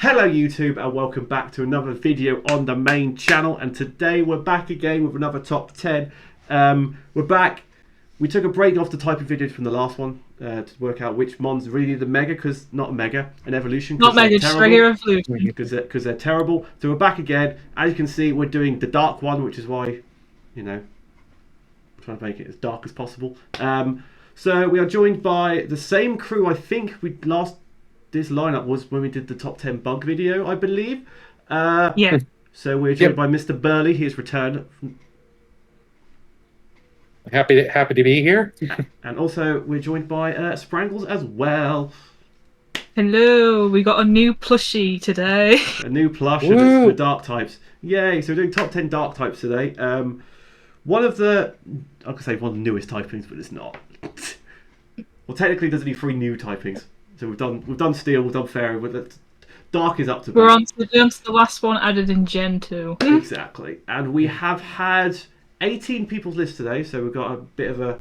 Hello YouTube and welcome back to another video on the main channel, and today we're back again with another top 10. We're back. We took a break off the typing videos from the last one to work out which mons really need the mega, because not a mega, an evolution. Not mega, just regular evolution. Because they're terrible. So we're back again. As you can see, we're doing the dark one, which is why, you know, I'm trying to make it as dark as possible. So we are joined by the same crew. I think this lineup was when we did the top 10 bug video, I believe. Yeah. So we're joined by Mr. Burley. He has returned. Happy to be here. And also we're joined by Sprangles as well. Hello, we got a new plushie today. A new plush for dark types. Yay! So we're doing top 10 dark types today. One of the, I could say one of the newest typings, but it's not. Well, technically, there's only 3 new typings. So we've done steel, we've done fairy, but dark is up to. We're on to the last one added in Gen 2. Exactly, and we have had 18 people's list today, so we've got a bit of a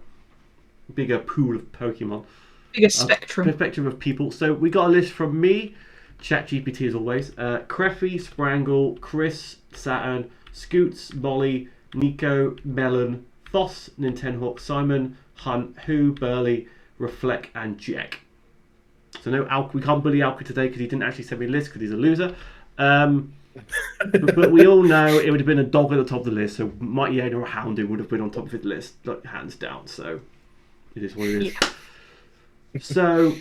bigger pool of Pokemon. Bigger spectrum. A spectrum of people. So we got a list from me, ChatGPT as always, Creffy, Sprangle, Chris, Saturn, Scoots, Molly, Nico, Melon, Foss, Nintenhawk, Simon, Hunt, Who, Burley, Reflect, and Jack. So no, we can't bully Alki today because he didn't actually send me a list because he's a loser. But we all know it would have been a dog at the top of the list, so Mighty Aiden or Houndoom would have been on top of his list, like, hands down. So it is what it is. Yeah. So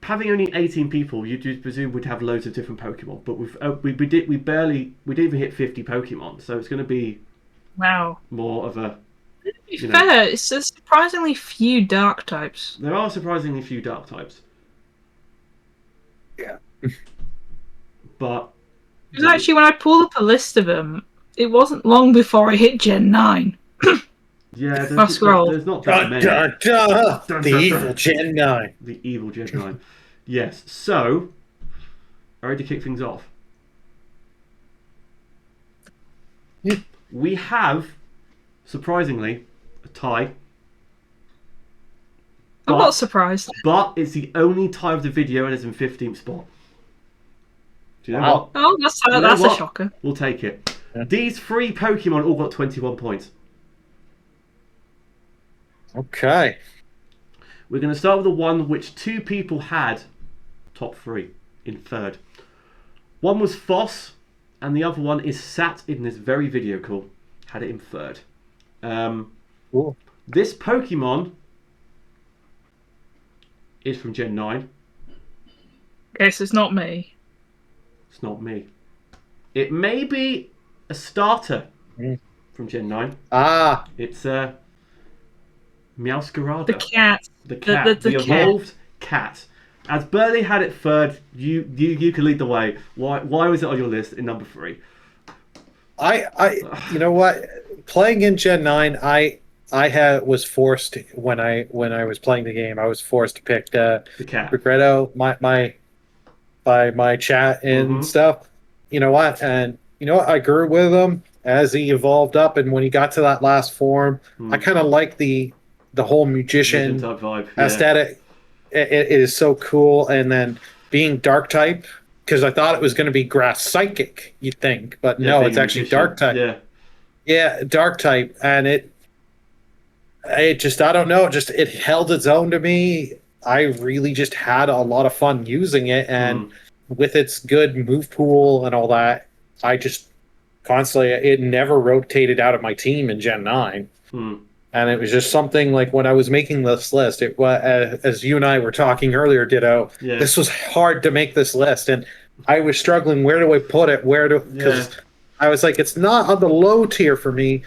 having only 18 people, you'd presume we'd have loads of different Pokemon, but we didn't even hit 50 Pokemon, so it's going to be more of a. To be fair, it's surprisingly few dark types. There are surprisingly few dark types. Yeah. But it was actually, when I pulled up a list of them, it wasn't long before I hit Gen 9. Yeah, there's not that many. The evil Gen 9. The evil Gen 9. Yes, so ready to kick things off. Yeah. We have, surprisingly, a tie. I'm not surprised. But it's the only tie of the video and it's in 15th spot. Do you know what? Oh, that's a shocker. We'll take it. Yeah. These 3 Pokemon all got 21 points. Okay. We're going to start with the one which 2 people had top 3 in third. One was Foss, and the other one is sat in this very video call. Had it in third. Cool. This Pokemon is from Gen 9. Okay, so it's not me. It's not me. It may be a starter from Gen 9. Ah. It's Meowscarada. The cat. The cat. The evolved cat. As Burley had it third, you can lead the way. Why was it on your list in number 3? You know what? Playing in Gen 9, I was forced when I was playing the game. I was forced to pick the cat. Regretto, by my chat and stuff. You know what? And you know what? I grew with him as he evolved up, and when he got to that last form, I kind of like the whole magician type vibe. aesthetic. It is so cool, and then being dark type, because I thought it was going to be grass psychic, you'd think, but no, it's actually dark type. Yeah, dark type, and it just, I don't know, it held its own to me. I really just had a lot of fun using it, and with its good move pool and all that, I just constantly, it never rotated out of my team in Gen 9. And it was just something like when I was making this list, it was, as you and I were talking earlier, Ditto, this was hard to make this list. And I was struggling, where do I put it? Because I was like, it's not on the low tier for me.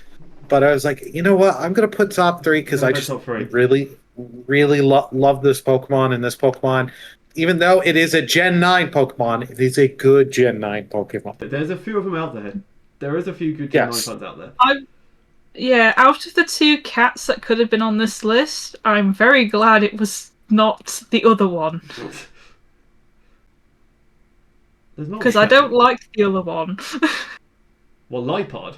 But I was like, you know what? I'm going to put top 3 because I just really, really love this Pokemon. And this Pokemon, even though it is a Gen 9 Pokemon, it is a good Gen 9 Pokemon. There's a few of them out there. There is a few good Gen 9 ones out there. Yeah, out of the 2 cats that could have been on this list, I'm very glad it was not the other one. Because I don't like the other one. Well, Lipod?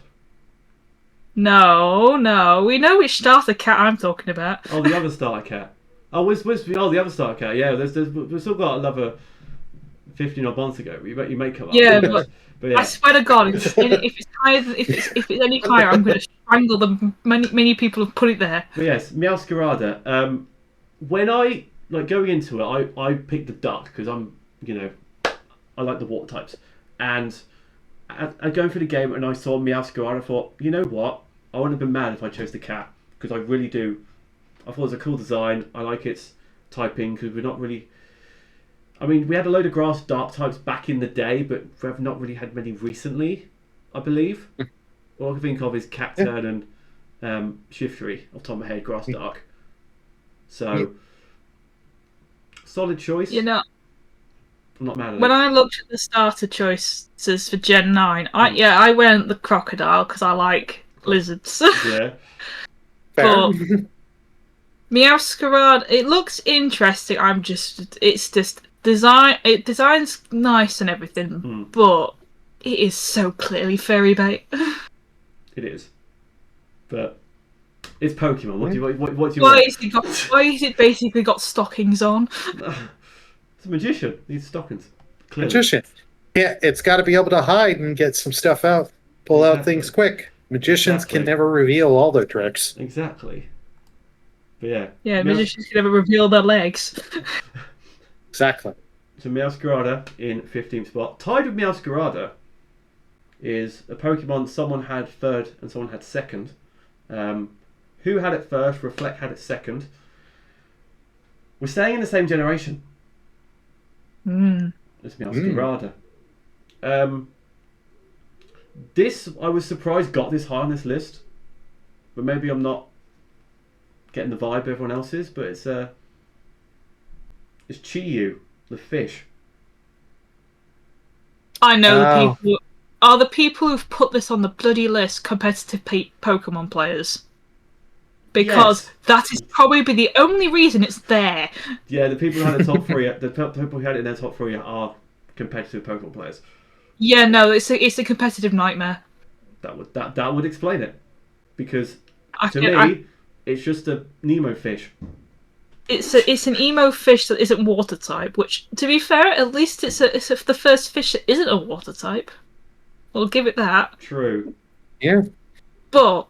No, we know which starter cat I'm talking about. Oh, the other starter cat. Oh, the other starter cat. Yeah, we've still got another 15 odd months ago. You may come up. Yeah, but yeah. I swear to God, if it's higher, if it's any higher, I'm going to strangle them. Many people have put it there. But yes, Meowscarada. When I going into it, I picked the duck because I like the water types, and I going through the game and I saw Meowscarada. I thought, you know what? I wouldn't have been mad if I chose the cat because I really do. I thought it was a cool design. I like its typing because we're not really. I mean, we had a load of grass dark types back in the day, but we have not really had many recently, I believe. All I can think of is Cacturn and Shiftry off the top of my head, grass dark. So, solid choice. You know, I'm not mad at when it. I looked at the starter choices for Gen 9, I went the crocodile because I like lizards. Yeah. But Meowscarada, it looks interesting. It's just design. It designs nice and everything, but it is so clearly fairy bait. It is, but it's Pokemon. What do you want? Why is it basically got stockings on? It's a magician. Needs stockings. Clearly. Magician. Yeah, it's got to be able to hide and get some stuff out, pull out things quick. Magicians can never reveal all their tricks. Exactly. But yeah. Yeah, magicians can never reveal their legs. Exactly. So Meowscarada in 15th spot. Tied with Meowscarada is a Pokemon someone had third and someone had second. Who had it first? Reflect had it second. We're staying in the same generation. It's Meowscarada. This, I was surprised, got this high on this list. But maybe I'm not getting the vibe everyone else is. But it's Chi-Yu, the fish. I know the people. Are the people who've put this on the bloody list competitive Pokemon players? Because that is probably the only reason it's there. Yeah, the people who had it top three, the people who had it in their top three are competitive Pokemon players. Yeah, no, it's a competitive nightmare. That would explain it, because to me, it's just a Nemo fish. It's an emo fish that isn't water type. Which, to be fair, at least it's the first fish that isn't a water type. We'll give it that. True. Yeah. But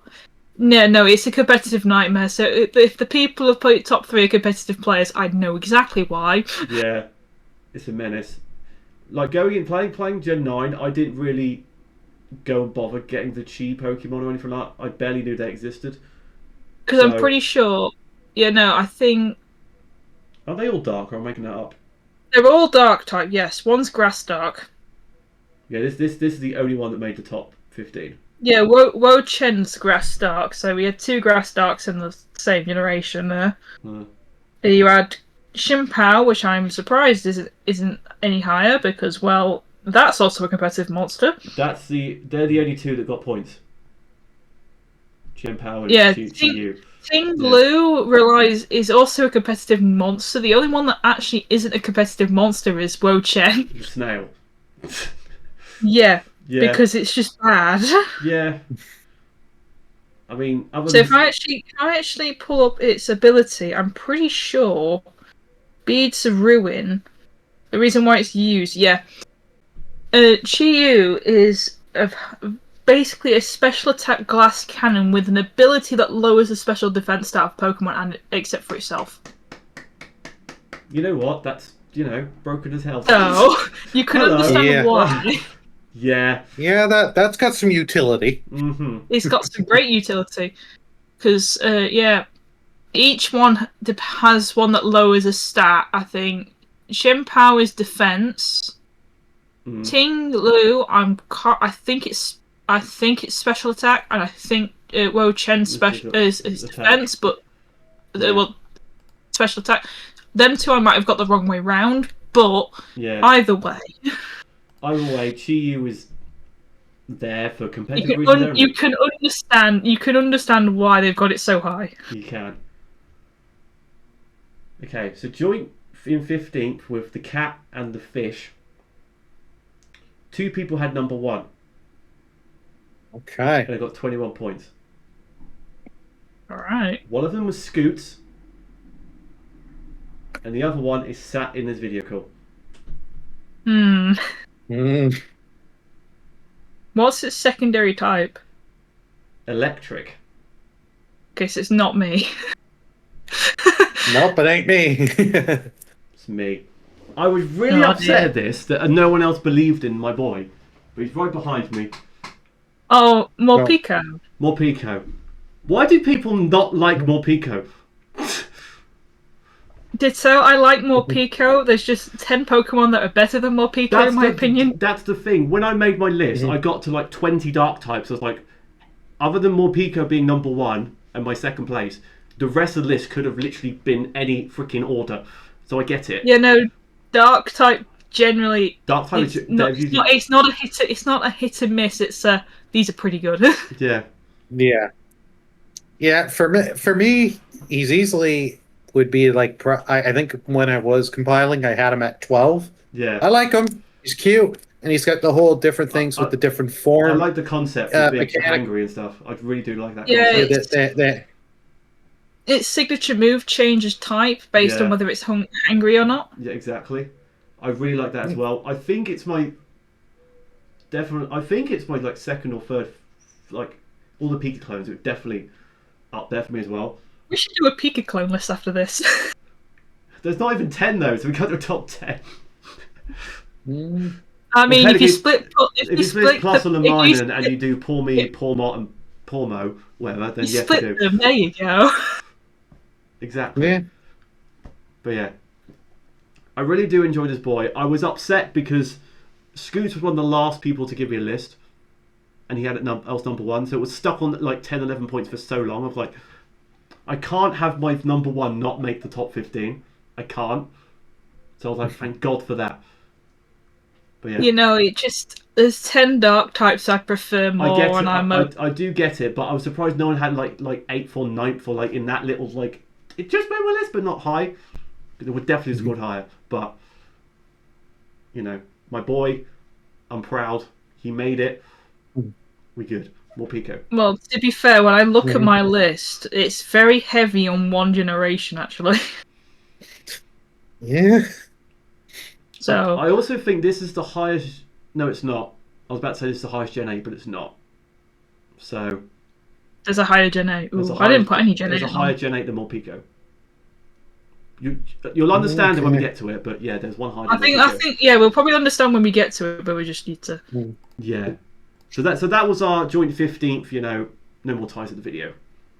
no, it's a competitive nightmare. So if the people have put top three are competitive players, I know exactly why. Yeah, it's a menace. Like going in playing Gen 9, I didn't really go and bother getting the Chi Pokemon or anything like that. I barely knew they existed. Because I'm pretty sure. Yeah, no, I think. Are they all dark, or am I making that up? They're all dark type. Yes, one's grass dark. Yeah, this is the only one that made the top 15. Yeah, Wo-Chen's grass dark. So we had two grass darks in the same generation there. You had Shimpao, which I'm surprised isn't any higher because, well, that's also a competitive monster. They're the only two that got points. Shimpao and Chi-Yu. Ting Lu is also a competitive monster. The only one that actually isn't a competitive monster is Wo-Chen. The snail. Yeah, because it's just bad. Yeah. I mean, so if I actually pull up its ability, I'm pretty sure Beads of Ruin. The reason why it's used, Chi-Yu is basically a special attack glass cannon with an ability that lowers the special defense stat of Pokemon, and except for itself. You know what? That's broken as hell. Oh, you can understand why. Yeah. Yeah, that's got some utility. Mm-hmm. It's got some great utility. Because, each one has one that lowers a stat, I think. Shimpao is defense. Ting Lu, I think it's special attack, and I think Wo-Chen is defense, but special attack. Them two I might have got the wrong way round, but either way, Chi-Yu is there for competitive reasons. You can understand why they've got it so high. You can. Okay, so joint in 15th with the cat and the fish. Two people had number one. Okay. And they got 21 points. Alright. One of them was Scoots. And the other one is sat in this video call. man. Mm. What's its secondary type? Electric. Okay, so it's not me. Nope, it ain't me. It's me. I was really upset at this that no one else believed in my boy. But he's right behind me. Oh, Morpeko. Morpeko. Why do people not like Morpeko? Ditto, I like Morpeko. There's just 10 Pokemon that are better than Morpeko, in my opinion. That's the thing. When I made my list, I got to like 20 dark types. I was like, other than Morpeko being number 1 and my second place, the rest of the list could have literally been any freaking order. So I get it. Yeah, no, dark type generally. Dark type it's not a hit. It's not a hit and miss. It's these are pretty good. Yeah. Yeah. For me, he's easily would be like. I think when I was compiling, I had him at 12. Yeah. I like him. He's cute, and he's got the whole different things with the different form. I like the concept of being angry and stuff. I really do like that. Yeah. Its signature move changes type based on whether it's angry or not. Yeah, exactly. I really like that as well. I think it's my like second or third, like all the Pika clones are definitely up there for me as well. We should do a Pika clone list after this. There's not even 10 though, so we got to a top 10. I mean, if you split Plus on the minor and you do Poor Me, Poor Mott, and Poor Mo, whatever, then you split them. There you go. Exactly. Yeah. But yeah, I really do enjoy this boy. I was upset because Scoots was one of the last people to give me a list, and he had it else number 1, so it was stuck on like 10, 11 points for so long. I was like, I can't have my number 1 not make the top 15. I can't. So I was like, thank God for that. But yeah. You know, there's 10 dark types I prefer more. I do get it, but I was surprised no one had like 8th or 9th or like in that little like. It just made my list, but not high. It would definitely have scored higher. But you know, my boy, I'm proud. He made it. We good. Morpeko. Well, to be fair, when I look at my list, it's very heavy on one generation, actually. Yeah. So I also think this is the highest. No, it's not. I was about to say this is the highest Gen 8, but it's not. So there's a higher Gen 8. Ooh, I didn't put any Gen 8. There's a higher Gen 8 than Morpeko. You'll understand it when we get to it, but yeah, there's one higher. I think we'll probably understand when we get to it, but we just need to. Yeah. So that was our joint 15th. You know, no more ties at the video.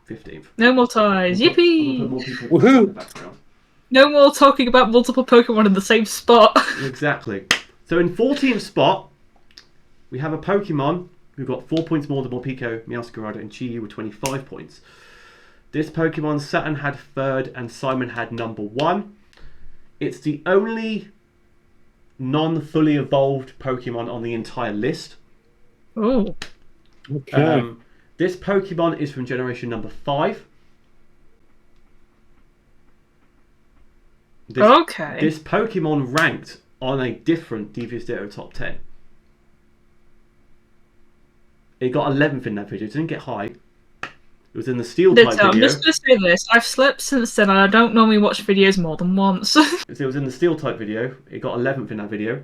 15th. No more ties. Yippee! Woohoo! No more talking about multiple Pokemon in the same spot. Exactly. So in 14th spot, we have a Pokemon who got 4 points more than Morpeko, Meowscarada, and Chi-Yu with 25 points. This Pokemon, Saturn had 3rd and Simon had number 1. It's the only non-fully evolved Pokemon on the entire list. Oh. Okay. This Pokemon is from generation number 5. This Pokemon ranked on a different Devious Ditto top 10. It got 11th in that video. It didn't get high. It was in the Steel type video. I'm just going to say this. I've slept since then and I don't normally watch videos more than once. It was in the Steel type video. It got 11th in that video.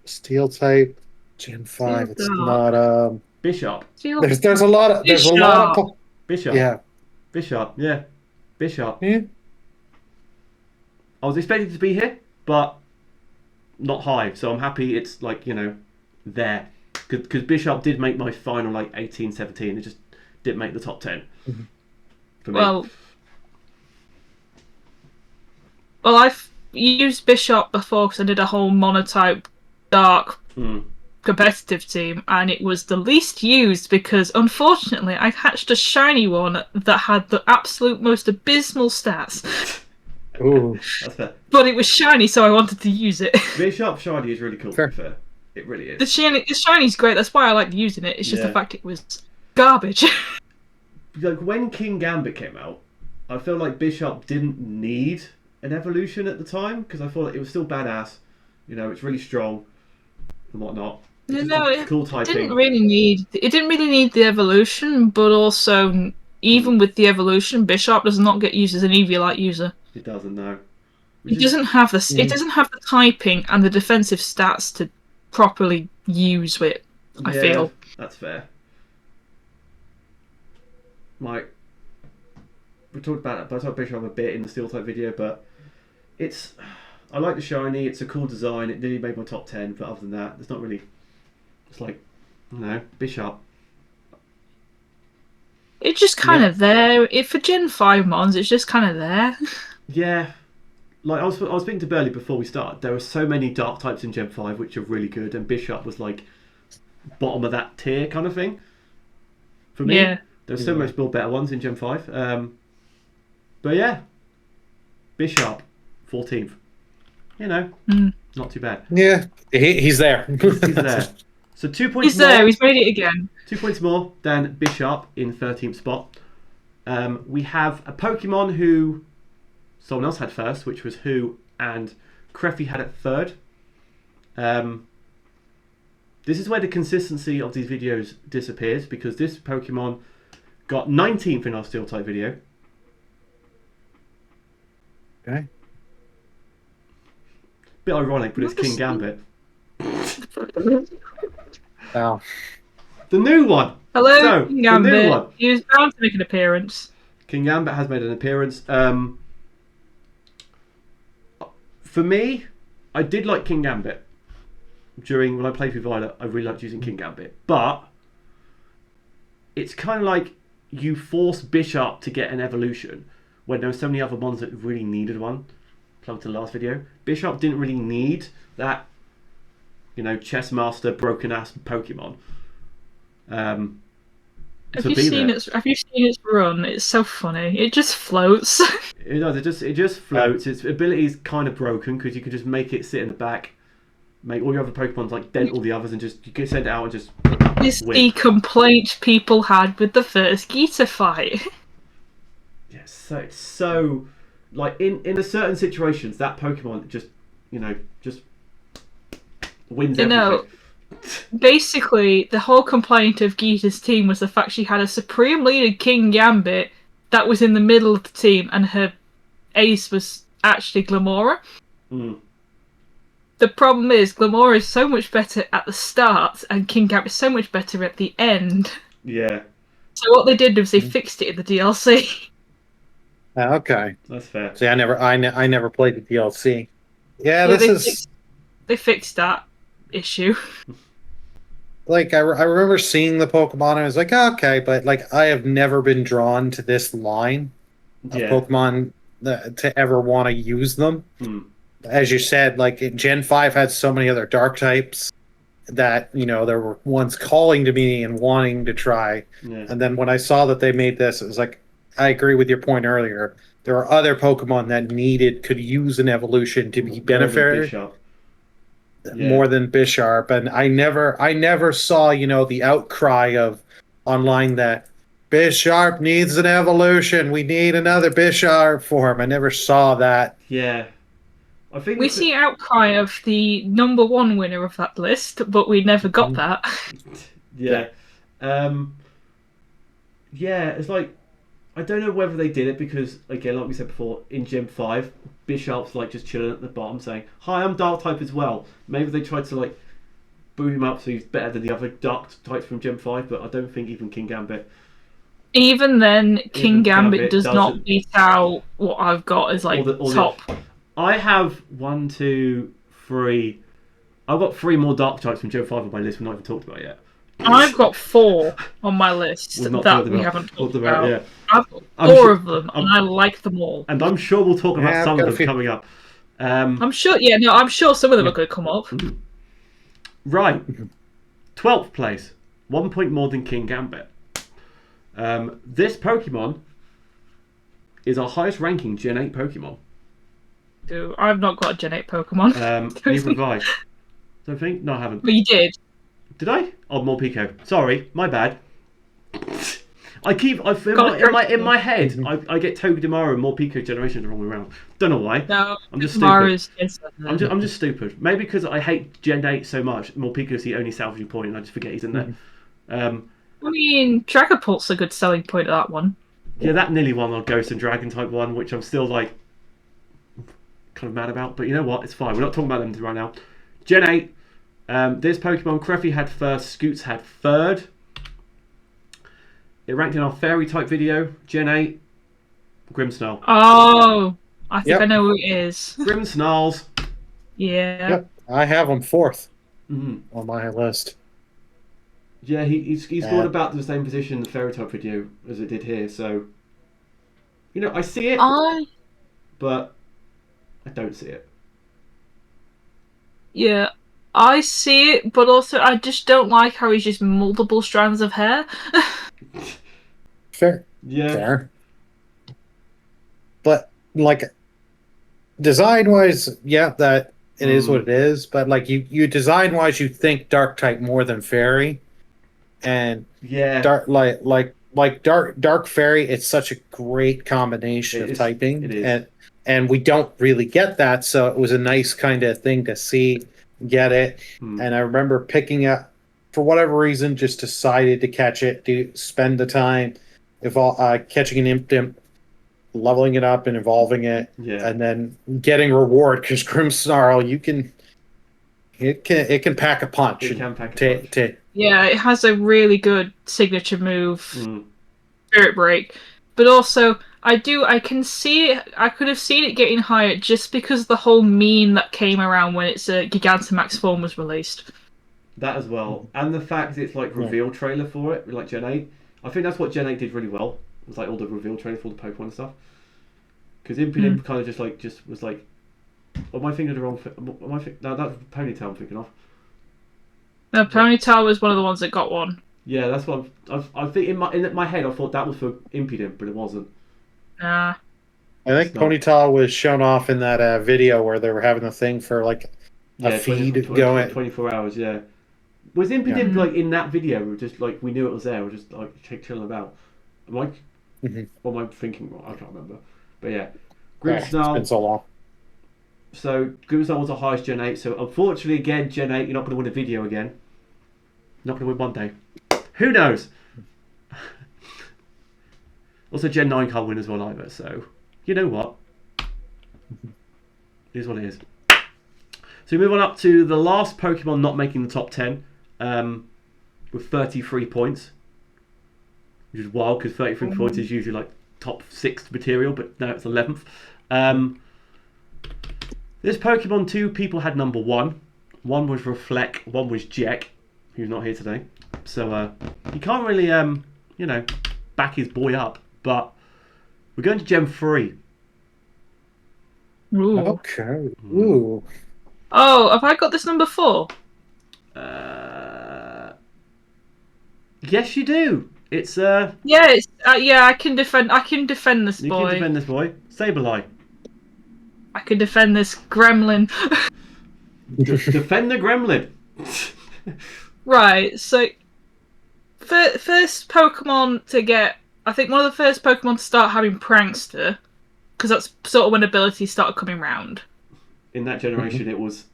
Steel type, Gen 5. It's not Bishop. There's a lot of Bishop. Yeah. Bishop. Yeah. Bishop. Yeah. I was expecting it to be here, but not high. So I'm happy it's like, you know, there. Because Bishop did make my final like 18, 17. It just didn't make the top 10. For me. Well, I've used Bishop before because I did a whole monotype dark competitive team, and it was the least used because unfortunately I hatched a shiny one that had the absolute most abysmal stats. Ooh. That's fair. But it was shiny, so I wanted to use it. Bishop shiny is really cool. Fair. It really is. The shiny's great. That's why I like using it. It's just the fact it was garbage. Like when King Gambit came out, I feel like Bishop didn't need an evolution at the time because I thought like it was still badass. You know, it's really strong and whatnot. Cool typing. It didn't really need the evolution, but also even with the evolution, Bishop does not get used as an Eviolite user. It doesn't, no. It doesn't have the it doesn't have the typing and the defensive stats to properly use it. I feel that's fair. Like we talked about it, but I talked Bishop a bit in the Steel type video, but it's. I like the shiny. It's a cool design. It nearly made my top 10, but other than that, it's not really. It's like, Bishop. It's just kind of there. For Gen 5 mons, it's just kind of there. Yeah. Like I was speaking to Burley before we started. There were so many dark types in Gen 5 which are really good, and Bishop was like bottom of that tier kind of thing. For me, there's so much more better ones in Gen 5. But yeah, Bishop, 14th. Not too bad. Yeah, he's there. He's there. So 2 points. He's there. He's made it again. 2 points more than Bishop in 13th spot. We have a Pokemon who someone else had first, which was Who, and Creffy had it third. This is where the consistency of these videos disappears, because this Pokemon got 19th in our Steel type video. Okay. Bit ironic, but it's King Gambit. Wow. The new one. Hello, King Gambit. He was bound to make an appearance. King Gambit has made an appearance. For me, I did like King Gambit. When I played with Violet, I really liked using King Gambit. But it's kind of like you force Bishop to get an evolution when there were so many other ones that really needed one. Plugged to the last video. Bishop didn't really need that, chess master broken ass Pokemon. Have you seen its run? It's so funny. It just floats. It does. It just floats. Its ability is kind of broken because you can just make it sit in the back, make all your other Pokemon like dent all the others, and just you can send it out and just. It's the complaint people had with the first Gita fight. Yes, so it's so. Like in a certain situations, that Pokemon just wins everything. Basically, the whole complaint of Gita's team was the fact she had a supreme leader, King Gambit, that was in the middle of the team, and her ace was actually Glamora. Mm. The problem is, Glamora is so much better at the start, and King Gambit is so much better at the end. Yeah. So what they did was they fixed it in the DLC. Okay, that's fair. See, I never played the DLC. Yeah, they fixed that issue. Like I remember seeing the Pokemon, and I was like, okay, but like I have never been drawn to this line of Pokemon to ever want to use them. Mm. As you said, like Gen 5 had so many other dark types that there were ones calling to me and wanting to try. Yeah. And then when I saw that they made this, it was like, I agree with your point earlier. There are other Pokemon that could use an evolution to be benefited more than Bisharp, and I never saw the outcry of online that Bisharp needs an evolution. We need another Bisharp form. I never saw that. Yeah, I think we see outcry of the number one winner of that list, but we never got that. Yeah, it's like. I don't know whether they did it because, again, like we said before, in Gen 5, Bishop's like just chilling at the bottom saying, "Hi, I'm Dark type as well." Maybe they tried to like boo him up so he's better than the other Dark types from Gen 5, but I don't think even King Gambit. Even then, King Gambit does not beat out what I've got as like top. I have 1, 2, 3. I've got 3 more Dark types from Gen 5 on my list we've not even talked about yet. I've got 4 on my list that we haven't talked about. Yeah. I've got 4 of them, and I like them all. And I'm sure we'll talk about some of them coming up. I'm sure. Yeah, no, I'm sure some of them are going to come up. Right, 12th place, 1 point more than King Gambit. This Pokemon is our highest ranking Gen 8 Pokemon. Dude, I've not got a Gen 8 Pokemon. Neither have I. Don't think? No, I haven't. But you did. Did I? Oh, Morpeko. Sorry, my bad. In my head, I get Togedemaru and Morpeko generation the wrong way around. Don't know why. No, I'm just stupid. I'm just stupid. Maybe because I hate Gen 8 so much. Morpeko's the only salvaging point, and I just forget he's in there. I mean, Dragapult's a good selling point of that one. Yeah, that nearly won our Ghost and Dragon type one, which I'm still like, kind of mad about. But you know what? It's fine. We're not talking about them right now. Gen 8. This Pokemon, Creffy had first, Scoots had third. It ranked in our fairy type video. Gen 8. Grimmsnarl. Oh, I think I know who it is. Grimmsnarls. Yeah. Yep. I have him 4th on my list. Yeah, he scored about the same position in the fairy type video as it did here. So, I see it, but I don't see it. Yeah, I see it, but also I just don't like how he's just multiple strands of hair. Fair. Yeah. Fair. But, like, design-wise, that it is what it is. But, like, you design-wise, you think Dark-type more than Fairy. And Dark Fairy, it's such a great combination of typing. It is. And we don't really get that, so it was a nice kind of thing to see, get it. And I remember picking up, for whatever reason, just decided to catch it, to spend the time catching an Impidimp, leveling it up and evolving it, and then getting reward, because Grimmsnarl, it can pack a punch. It can pack a punch. Yeah, it has a really good signature move, Spirit Break. But also, I can see it. I could have seen it getting higher just because of the whole meme that came around when its Gigantamax form was released. That as well, and the fact it's like reveal trailer for it, like Gen 8. I think that's what Gen 8 did really well. It was like all the reveal trailer for the Pokemon and stuff. Because Impidimp kind of just was like, am I thinking of the wrong? No, that's Ponytail I'm thinking of. No, Ponytail was one of the ones that got one. Yeah, that's what I think in my head. I thought that was for Impidimp, but it wasn't. Nah. I think Ponytail was shown off in that video where they were having a thing for like a feed going 24 hours. Yeah, was Impidimp like in that video? We just like we knew it was there. We're just like chilling about. What am I thinking wrong? I can't remember. But yeah, Grimmsnarl. It's been so long. So Grimmsnarl was the highest Gen 8. So unfortunately, again, Gen 8, you're not going to win a video again. Not going to win one day. Who knows? Also, Gen 9 can't win as well either. So you know what? It is what it is. So we move on up to the last Pokemon not making the top 10 with 33 points. Which is wild because 33 points is usually like top 6 material, but now it's 11th. This Pokemon, 2 people had number 1. One was Reflect, one was Jack, who's not here today. So he can't really, back his boy up. But we're going to Gen 3. Ooh. Okay. Ooh. Oh, have I got this number 4? Yes, you do. It's Yeah, it's I can defend this boy. You can defend this boy. Sableye. I can defend this gremlin. Defend the gremlin. Right, so first Pokemon to get, I think one of the first Pokemon to start having Prankster, because that's sort of when abilities started coming round. In that generation, it was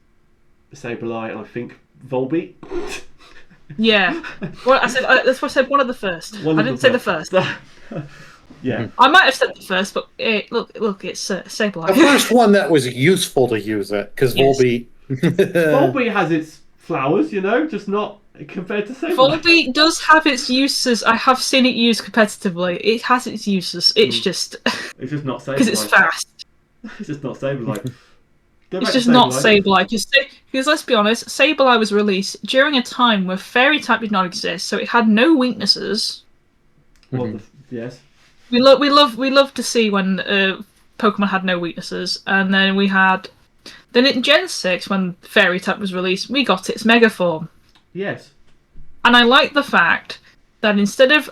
Sableye and I think Volbeat. Yeah, well, that's what I said. One of the first. I didn't say the first. Yeah, I might have said the first, but look, it's Sableye. The first one that was useful to use it, because Volbeat. Volbeat has its flowers, just not compared to Sableye. Volbeat does have its uses. I have seen it used competitively. It has its uses. It's just. It's just not Sableye. Because it's fast. It's just not Sableye. It's just not Sableye. Because let's be honest, Sableye was released during a time where Fairy type did not exist, so it had no weaknesses. Well, yes. We love to see when Pokemon had no weaknesses, and then in Gen 6 when Fairy type was released, we got its Mega Form. Yes. And I like the fact that instead of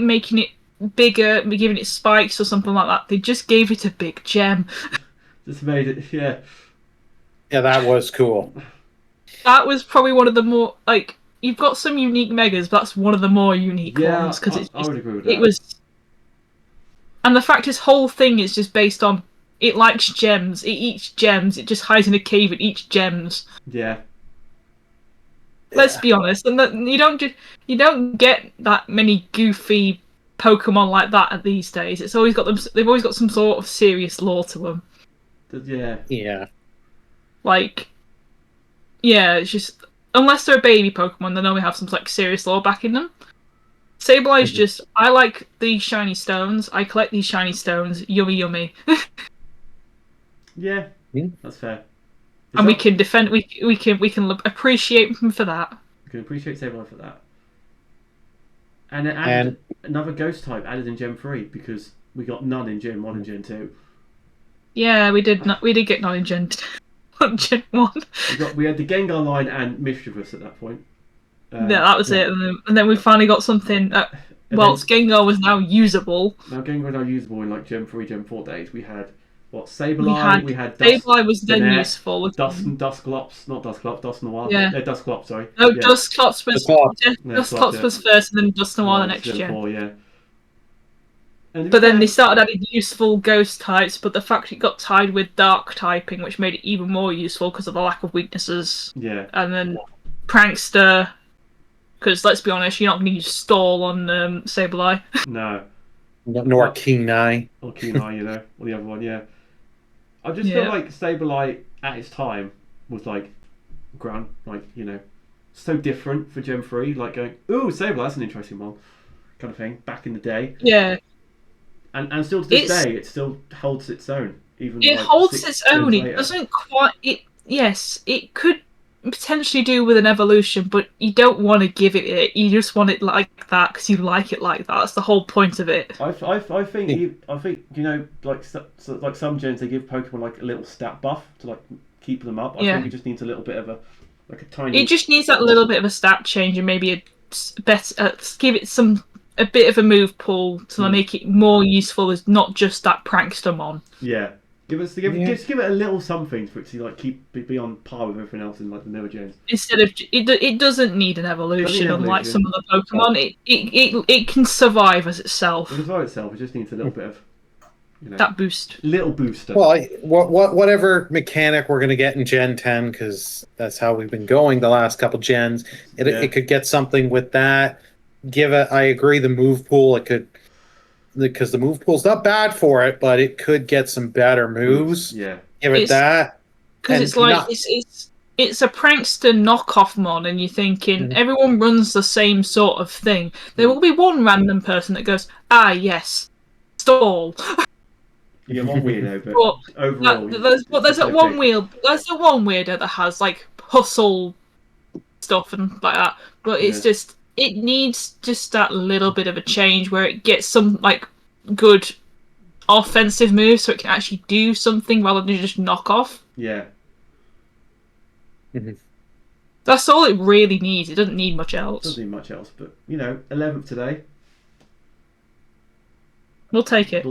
making it bigger, giving it spikes or something like that, they just gave it a big gem. Just made it, yeah. Yeah, that was cool. That was probably one of the more, you've got some unique Megas, but that's one of the more unique ones. Because I would agree with that. It was... And the fact his whole thing is just based on, it likes gems, it eats gems, it just hides in a cave and eats gems. Yeah. Let's be honest, and you don't get that many goofy Pokemon like that these days. They've always got some sort of serious lore to them. Yeah. Like, yeah, it's just unless they're a baby Pokemon, they normally have some like serious lore backing them. Sableye is just, I like these shiny stones. I collect these shiny stones. Yummy, yummy. Yeah, that's fair. And we can defend. We can appreciate them for that. We can appreciate Sableye for that. And it added another ghost type added in Gen 3 because we got none in Gen 1 and Gen 2. Yeah, we did. We did get none in Gen 1. We had the Gengar line and Mischievous at that point. Yeah, that was it. And then we finally got something. Gengar was now usable. Now Gengar was now usable in like Gen 3, Gen 4 days. We had Sableye. We had Sableye was then useful. Dusclops, not Dusclops, Dusknoir. Yeah. Dusclops, sorry. No, yeah. Dusclops was first, and then Dusknoir the next gen. 4, yeah. But then they started adding useful ghost types, but the fact it got tied with dark typing, which made it even more useful because of the lack of weaknesses. Yeah. And then Prankster, because let's be honest, you're not going to use Stall on Sableye. No. Nor Keeneye. Or Keeneye, or the other one, yeah. I just feel like Sableye at its time was like, so different for Gen 3. Like going, ooh, Sableye, that's an interesting one, kind of thing. Back in the day. Yeah. And still to this day, it still holds its own. Even it holds its own. It doesn't quite. Yes, it could potentially do with an evolution, but you don't want to give it. You just want it like that because you like it like that. That's the whole point of it. I think like some gens, they give Pokemon like a little stat buff to like keep them up. I think it just needs a little bit of a tiny. It just needs that little bit of a stat change and maybe give it a bit of a move pool to make it more useful as not just that Prankstormon. Yeah. Just give it a little something for it to like be on par with everything else in like the newer gens. Instead of it doesn't need an evolution, unlike some of the Pokemon. It can survive as itself. It can survive itself. It just needs a little bit of that boost. Little booster. Well, whatever mechanic we're gonna get in Gen 10, because that's how we've been going the last couple gens. It could get something with that. I agree. The move pool, it could. Because the move pool's not bad for it, but it could get some better moves. Yeah, give it that. Because it's like it's a prankster knockoff mon, and you're thinking everyone runs the same sort of thing. There will be one random person that goes, yes, Stall. You get one weirdo, but overall, there's that one weirdo that has like hustle stuff and like that. But it's just. It needs just that little bit of a change where it gets some like good offensive moves, so it can actually do something rather than just knock off. Yeah. That's all it really needs. It doesn't need much else. It doesn't need much else, but 11th today. We'll take it.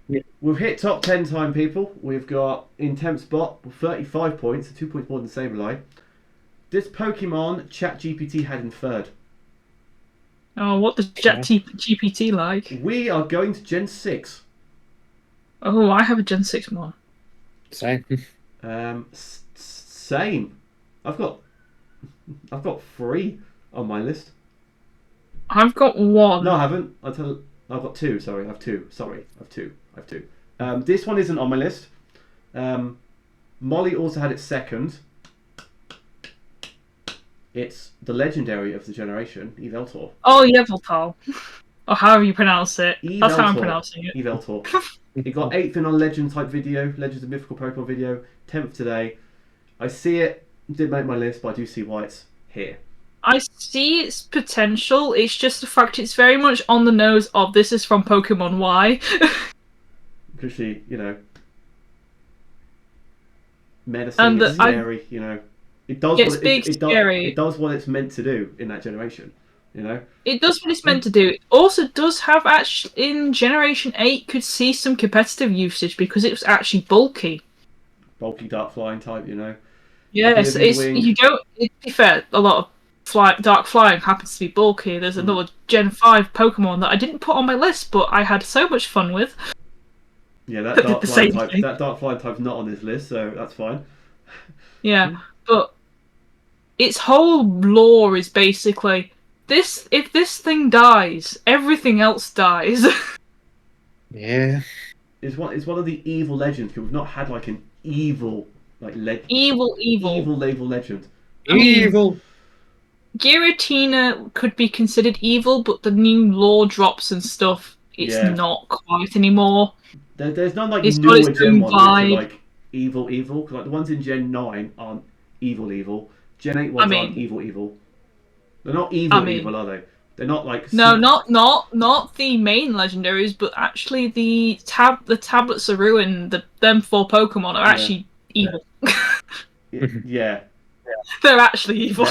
Yeah. We've hit top 10 time, people. We've got in 10th spot 35 points, 2 points more than Sableye. This Pokemon ChatGPT had in 3rd. Oh, what does ChatGPT like? We are going to Gen 6. Oh, I have a Gen 6 one. Same. Same. I've got 3 on my list. I've got 1. No, I haven't. I've got 2. Sorry, I have 2. Sorry, I have 2. This one isn't on my list. Molly also had it 2nd. It's the legendary of the generation, Yveltal. Oh, Yveltal. Or however you pronounce it. That's how I'm pronouncing it. Yveltal. It got 8th in on Legends of Mythical Pokemon video, 10th today. I see it, didn't make my list, but I do see why it's here. I see its potential, it's just the fact it's very much on the nose of this is from Pokemon Y. Especially, medicine, it's scary, It does it does what it's meant to do in that generation, It does what it's meant to do. It also does have in Generation 8 could see some competitive usage because it was actually bulky. Bulky dark flying type, Yes, to be fair, a lot of dark flying happens to be bulky. There's another Gen 5 Pokemon that I didn't put on my list, but I had so much fun with. Yeah, that dark flying type's not on this list, so that's fine. Yeah, but its whole lore is basically this: if this thing dies, everything else dies. Yeah. is one of the evil legends. We've not had like an evil evil legend. Evil. Giratina could be considered evil, but the new lore drops and stuff, it's not quite anymore. There's none like newer Gen 1 which are like evil, because like the ones in Gen 9 aren't evil. Gen 8 ones aren't evil. They're not evil, are they? They're not like not the main legendaries, but actually the tablets of ruin, them 4 Pokemon are actually evil. Yeah. They're actually evil.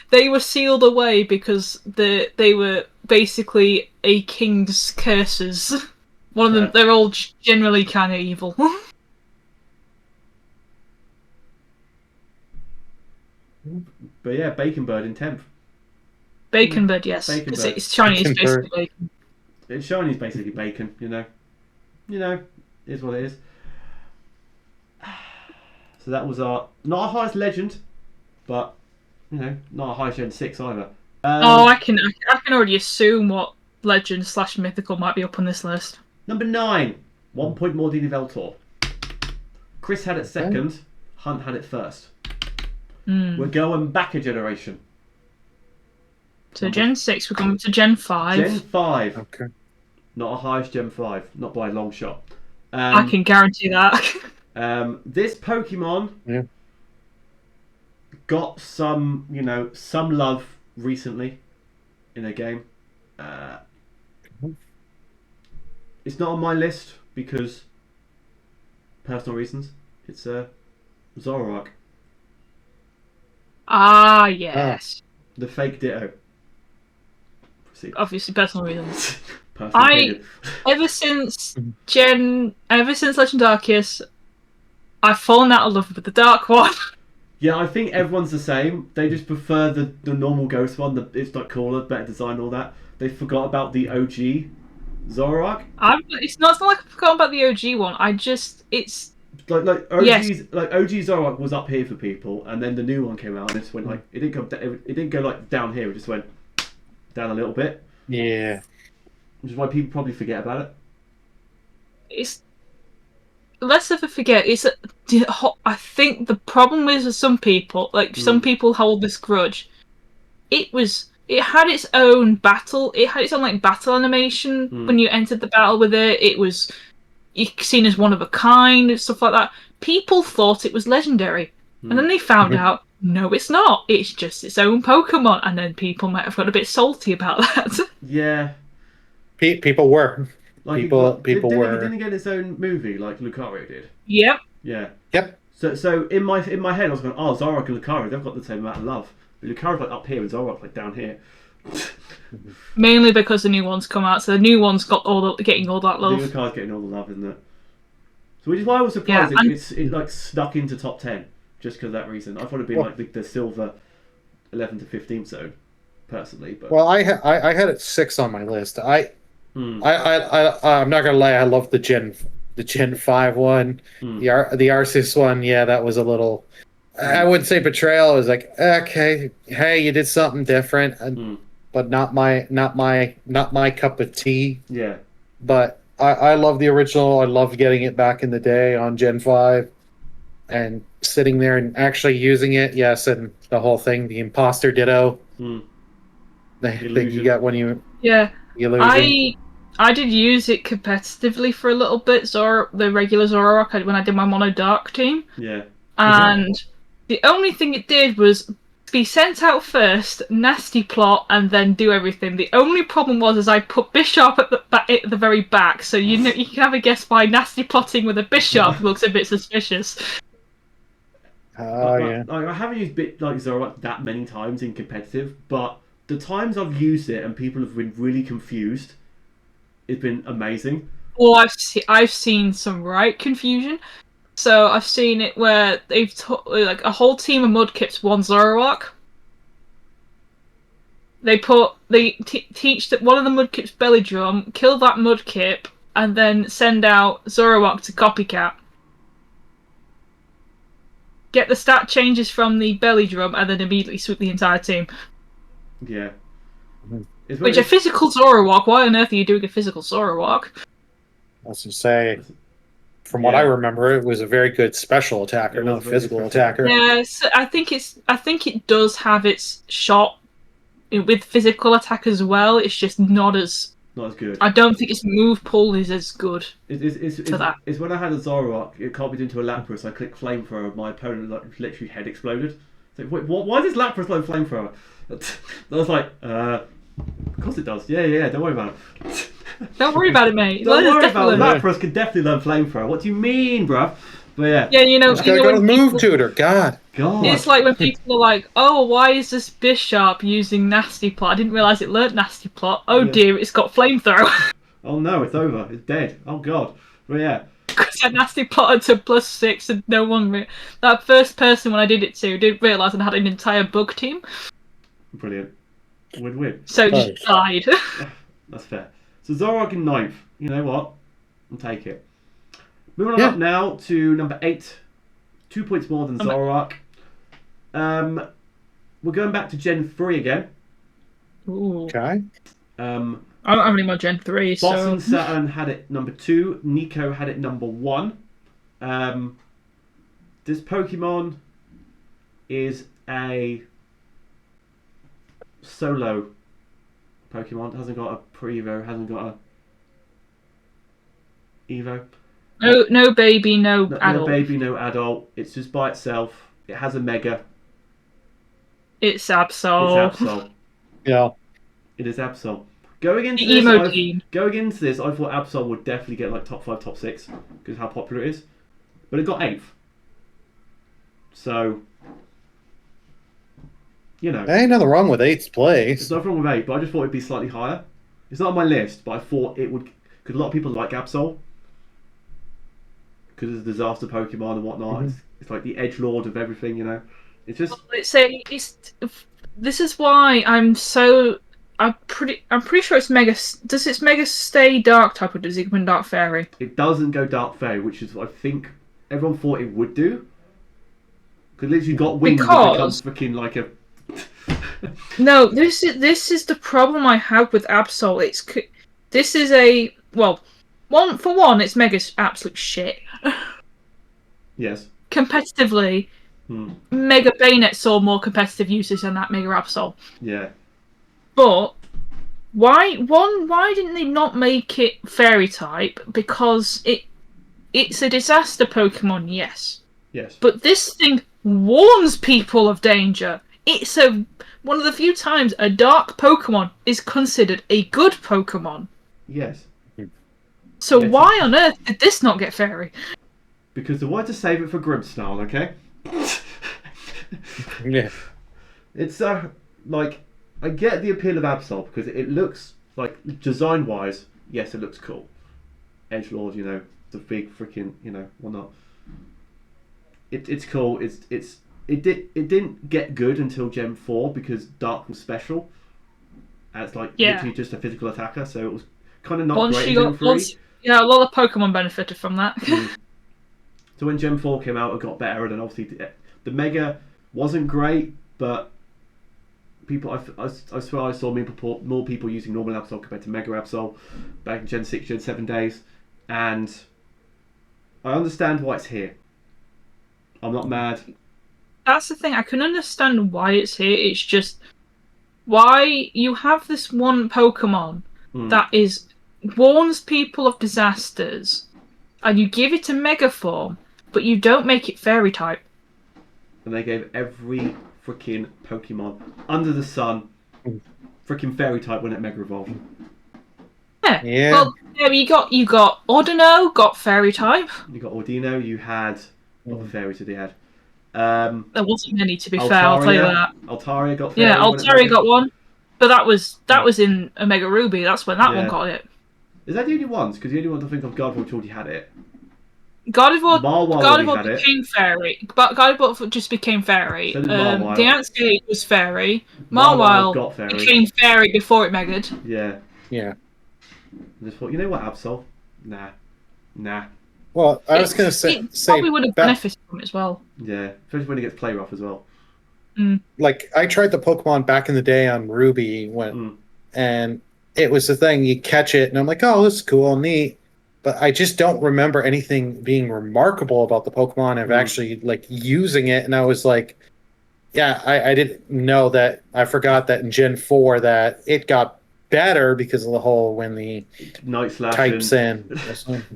They were sealed away because they were basically a king's curses. One of them, they're all generally kind of evil. But yeah, Bacon Bird in 10th. Bacon Bird, yes. It's shiny is basically bacon. Shiny is basically bacon, you know, is what it is. So that was not our highest legend, but not our highest Gen 6 either. I can already assume what legend / mythical might be up on this list. Number 9, 1 point more than Yveltal. Chris had it second. Hunt had it first. We're going back a generation. So Gen 6, we're going to Gen 5. Gen 5. Okay. Not our highest Gen 5, not by a long shot. I can guarantee that. This Pokemon got some love recently in a game. It's not on my list because personal reasons. It's Zoroark. Ah, yes. The fake Ditto. Obviously, personal reasons. Ever since Legend Arceus, I've fallen out of love with the dark one. Yeah, I think everyone's the same. They just prefer the normal ghost one. It's like cooler, better design, all that. They forgot about the OG Zoroark. It's not like I forgot about the OG one. It's like OG Zoroark was up here for people, and then the new one came out, and it just went like it didn't go like down here. It just went down a little bit. Yeah, which is why people probably forget about it. It's less of a forget. I think the problem is with some people, some people hold this grudge. It had its own battle. It had its own battle animation when you entered the battle with it. It was seen as one of a kind and stuff like that. People thought it was legendary, and then they found out no, it's not. It's just its own Pokemon, and then people might have got a bit salty about that. Yeah, people were. People were. Didn't it get its own movie like Lucario did? Yep. Yeah. Yep. So in my head I was going, Zoroark and Lucario, they've got the same amount of love. But Lucario's up here and Zoroark's down here. Mainly because the new one's come out, so the new one's got getting all that love. The Lucario's getting all the love, isn't it? So which is why I was surprised it snuck into top 10 just because of that reason. I thought it'd be the silver 11 to 15 zone, personally. But I had it 6 on my list. I'm not gonna lie. I love the Gen 5 one, the Arceus one. Yeah, that was a little. I wouldn't say betrayal. It was like, okay, hey, you did something different, but not my cup of tea. Yeah. But I love the original. I loved getting it back in the day on Gen 5, and sitting there and actually using it. Yes, and the whole thing, the imposter Ditto. The thing you get when you I did use it competitively for a little bit, the regular Zoroark, when I did my Mono Dark team. Yeah. And the only thing it did was be sent out first, nasty plot, and then do everything. The only problem was I put Bisharp at the very back, so you can have a guess why nasty plotting with a Bisharp looks a bit suspicious. Yeah. I haven't used Zoroark that many times in competitive, but the times I've used it and people have been really confused, it's been amazing. Well, I've seen some confusion. So I've seen it where they've a whole team of Mudkips won Zoroark. They teach that one of the Mudkips belly drum, kill that Mudkip, and then send out Zoroark to copycat. Get the stat changes from the belly drum, and then immediately sweep the entire team. Yeah. Which a physical Zoroark? Why on earth are you doing a physical Zoroark? I was going to say, from what I remember, it was a very good special attacker, not a physical attacker. Yes, I think it does have its shot with physical attack as well. It's just not as good. I don't think its move pull is as good. It's when I had a Zoroark, it copied into a Lapras. I clicked Flamethrower. My opponent literally head exploded. It's like, wait, what? Why does Lapras learn Flamethrower? I was like, of course it does. Yeah. Don't worry about it. Don't worry about it, mate. Don't worry about it. Lapras can definitely learn Flamethrower. What do you mean, bruv? But yeah. Yeah, you know. Gotta go to move tutor. God. It's like when people are like, "Oh, why is this Bisharp using Nasty Plot? I didn't realise it learnt Nasty Plot. Oh dear, it's got Flamethrower." Oh no, it's over. It's dead. Oh god. But yeah. Because I Nasty Plotted to +6 and no one... That first person when I did it to didn't realise I had an entire bug team. Brilliant. Win-win. So just died. That's fair. So Zoroark in 9th. You know what? I'll take it. Moving on up now to number 8. 2 points more than Zoroark. We're going back to Gen 3 again. Ooh. Okay. I don't have any more Gen 3, Boss and Saturn had it number 2. Nico had it number 1. This Pokemon is a solo Pokemon. It hasn't got a pre-Evo, hasn't got a Evo. No baby, no adult. No baby, no adult. It's just by itself. It has a Mega. It's Absol. It's Absol. Yeah. It is Absol. Going into this, I thought Absol would definitely get like top 5, top 6 because of how popular it is. But it got 8th. So, you know. There ain't nothing wrong with 8th place. There's nothing wrong with 8, but I just thought it'd be slightly higher. It's not on my list, but I thought it would, because a lot of people like Absol. Because it's a disaster Pokemon and whatnot. Mm-hmm. It's like the edgelord of everything, you know. It's just. This is why I'm pretty sure it's Mega. Does its Mega stay Dark type or does it go in Dark Fairy? It doesn't go Dark Fairy, which is what I think everyone thought it would do. Because literally got wings and becomes freaking like a. No, this is the problem I have with Absol. This is a one, it's Mega's absolute shit. Yes. Competitively, Mega Bayonet saw more competitive usage than that Mega Absol. Yeah. But why didn't they not make it Fairy type? Because it's a disaster Pokemon, yes. Yes. But this thing warns people of danger. It's one of the few times a dark Pokemon is considered a good Pokemon. Yes. So why on earth did this not get Fairy? Because they wanted to save it for Grimmsnarl, okay? Yeah. It's like I get the appeal of Absol because it looks like design-wise, yes, it looks cool. Edgelord, you know, the big freaking, you know, whatnot. It's cool. It didn't get good until Gen 4 because Dark was special. And it's like literally just a physical attacker, so it was kind of not great in Gen 3. Yeah, a lot of Pokemon benefited from that. So when Gen 4 came out, it got better, and then obviously the Mega wasn't great, but people, I swear I saw more people using normal Absol compared to Mega Absol back in Gen 6, Gen 7 days, and I understand why it's here. I'm not mad. That's the thing, I can understand why it's here, it's just why you have this one Pokemon that warns people of disasters, and you give it a Mega form, but you don't make it Fairy type. And they gave every freaking Pokemon under the sun freaking Fairy type when it Mega Evolved. Yeah. Well, you got Ordino, got Fairy type. You got Ordino. You had what the fairies did they had? There wasn't many, to be fair. I'll tell you that. Altaria got Fairy. Yeah, Altaria got one, but that was in Omega Ruby. That's when that one got it. Is that the only ones? Because the only one I think of Gardevoir already had it. Gardevoir became Fairy. Gardevoir just became Fairy. So the Anscape was Fairy. Mawile became Fairy before it Mega'd. Yeah. Yeah. I just thought, you know what, Absol? Nah. Well, I was going to say... probably would have benefited from it as well. Yeah, especially when it gets play rough as well. Like, I tried the Pokemon back in the day on Ruby, and it was the thing, you catch it, and I'm like, oh, this is cool, neat. but I just don't remember anything being remarkable about the Pokemon of actually like using it. And I was like, yeah, I didn't know that. I forgot that in Gen 4 that it got better because of the whole when the Night Slash types in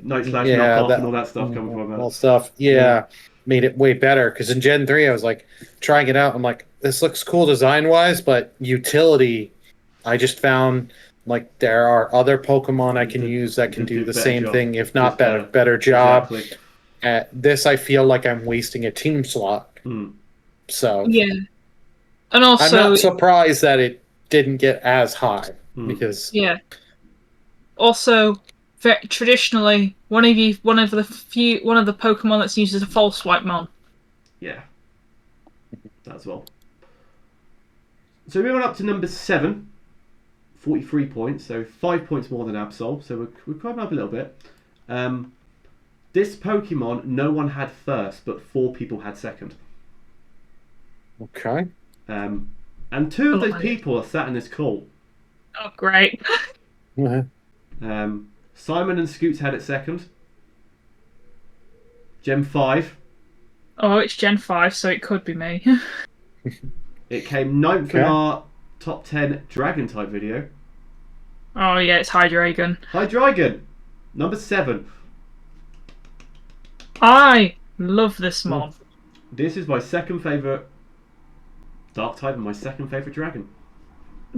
Night Slash knockoff and all that stuff coming from all stuff. Yeah, made it way better. Because in Gen 3, I was like trying it out. I'm like, this looks cool design wise, but utility, I just found like there are other Pokemon I can use that can do the same thing, if not better job. Exactly. At this, I feel like I'm wasting a team slot. So yeah, and also I'm not surprised that it didn't get as high because also traditionally one of the Pokemon that's used as a false swipe mon. Yeah, that's well. So moving up to number 7, 43 points, so 5 points more than Absol. So we're climbing up a little bit. This Pokemon no one had first, but 4 people had second. Okay. And 2 of those people are sat in this call. Oh, great. Simon and Scoots had it second. Gen 5. Oh, it's Gen 5, so it could be me. It came 9th in our top 10 Dragon type video. Oh yeah, it's Hydreigon. Hydreigon, number 7. I love this mon. This is my second favourite Dark type and my second favourite Dragon.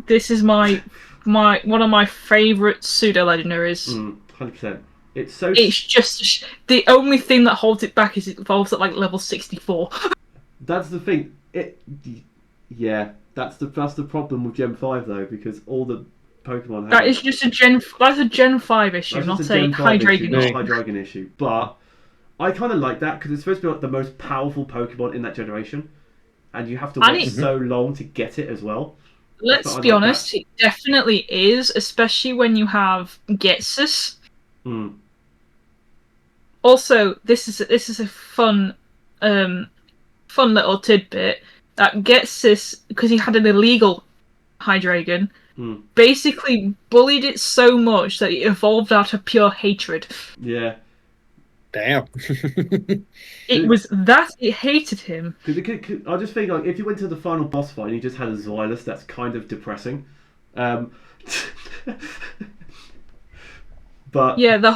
This is my one of my favourite pseudo legendaries. 100%. It's just the only thing that holds it back is it evolves at like level 64. That's the thing. That's the problem with Gen 5 though, because all the Pokemon that is just a Gen 5 issue, not a Hydreigon issue. But I kind of like that because it's supposed to be like the most powerful Pokemon in that generation, and you have to wait so long to get it as well. Let's be honest, it definitely is, especially when you have Getsus. Also, this is a fun little tidbit that Getsus, because he had an illegal Hydreigon, basically bullied it so much that it evolved out of pure hatred. Yeah. Damn. It hated him. I just think like if you went to the final boss fight and you just had a Xylus, that's kind of depressing. But the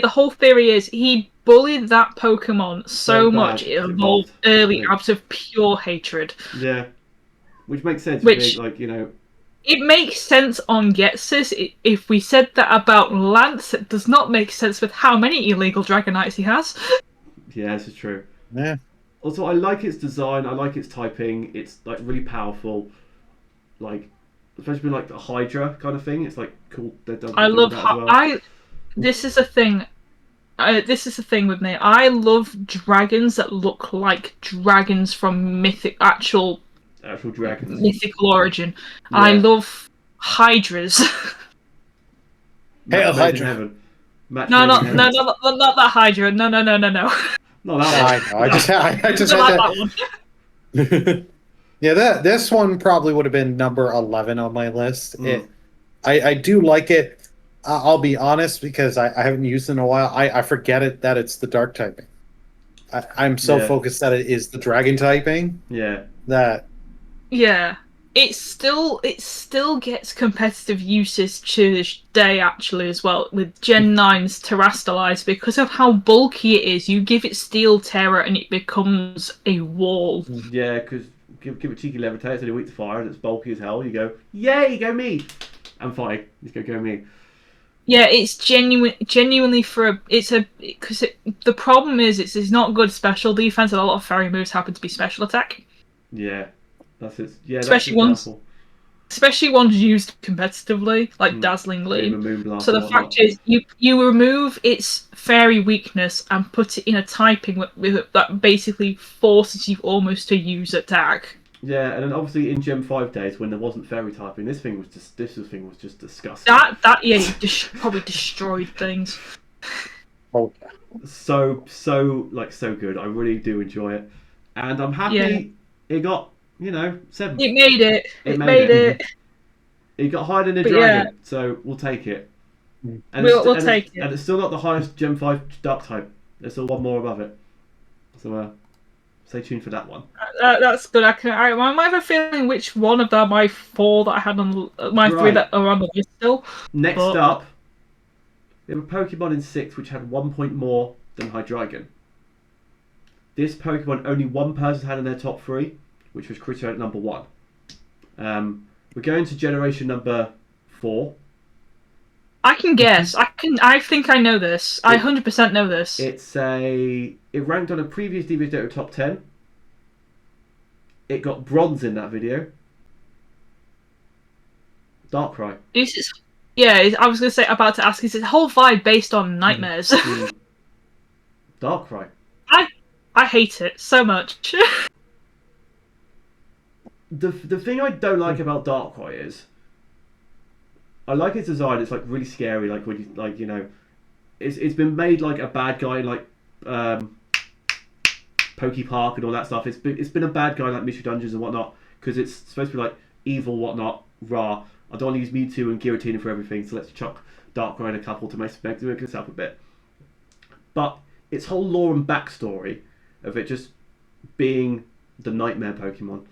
whole theory is he bullied that Pokemon so much it evolved early out of pure hatred. Yeah, which makes sense. It makes sense on Getsus. If we said that about Lance, it does not make sense with how many illegal Dragonites he has. Yeah, this is true. Yeah. Also, I like its design. I like its typing. It's like really powerful. Like, especially like the Hydra kind of thing. It's like cool. I love This is the thing. This is the thing with me. I love dragons that look like dragons from actual dragons, mythical origin. Yeah. I love Hydras. Hail Hydra! No, not that Hydra. No. Not that one. I just had that one. Yeah, this one probably would have been number 11 on my list. I do like it. I'll be honest, because I haven't used it in a while. I forget that it's the dark typing. I'm so focused that it is the dragon typing. Yeah. Yeah. It still gets competitive uses to this day, actually, as well, with Gen 9's Terrastalize. Because of how bulky it is, you give it Steel Terror and it becomes a wall. Yeah, because give it Cheeky Levitate, it's only weak to fire, and it's bulky as hell. You go, yay, go me! And fight. Just go me. Yeah, it's genuinely because the problem is it's not good special defense, and a lot of fairy moves happen to be special attack. Yeah, that's it. Yeah, especially ones used competitively, like Dazzling Gleam. So the fact is, you remove its fairy weakness and put it in a typing that basically forces you almost to use attack. Yeah, and then obviously in Gen 5 days when there wasn't fairy typing, this thing was just disgusting. It probably destroyed things. Oh, so good. I really do enjoy it, and I'm happy it got 7. It made it. It made it. It got higher than a dragon, so we'll take it. And we'll take it. And it's still not the highest Gen 5 Dark type. There's still one more above it. So stay tuned for that one. That's good. I might have a feeling which one of my 4 that I had on my 3 that are on the list still. Next up, we have a Pokemon in 6 which had 1 point more than Hydreigon. This Pokemon only one person had in their top 3, which was Crissalia at number 1. We're going to generation number 4. I can guess. I think I know this. I 100% know this. It ranked on a previous DVD top 10. It got bronze in that video. Darkrai. I was going to say, about to ask, is it whole vibe based on nightmares? Darkrai. I hate it so much. The thing I don't like about Darkrai is, I like its design. It's like really scary. Like when you it's been made like a bad guy like Poke Park and all that stuff. It's been a bad guy like Mystery Dungeons and whatnot because it's supposed to be like evil whatnot. Rah. I don't want to use Mewtwo and Giratina for everything, so let's chuck Darkrai in a couple to make us up a bit. But its whole lore and backstory of it just being the nightmare Pokemon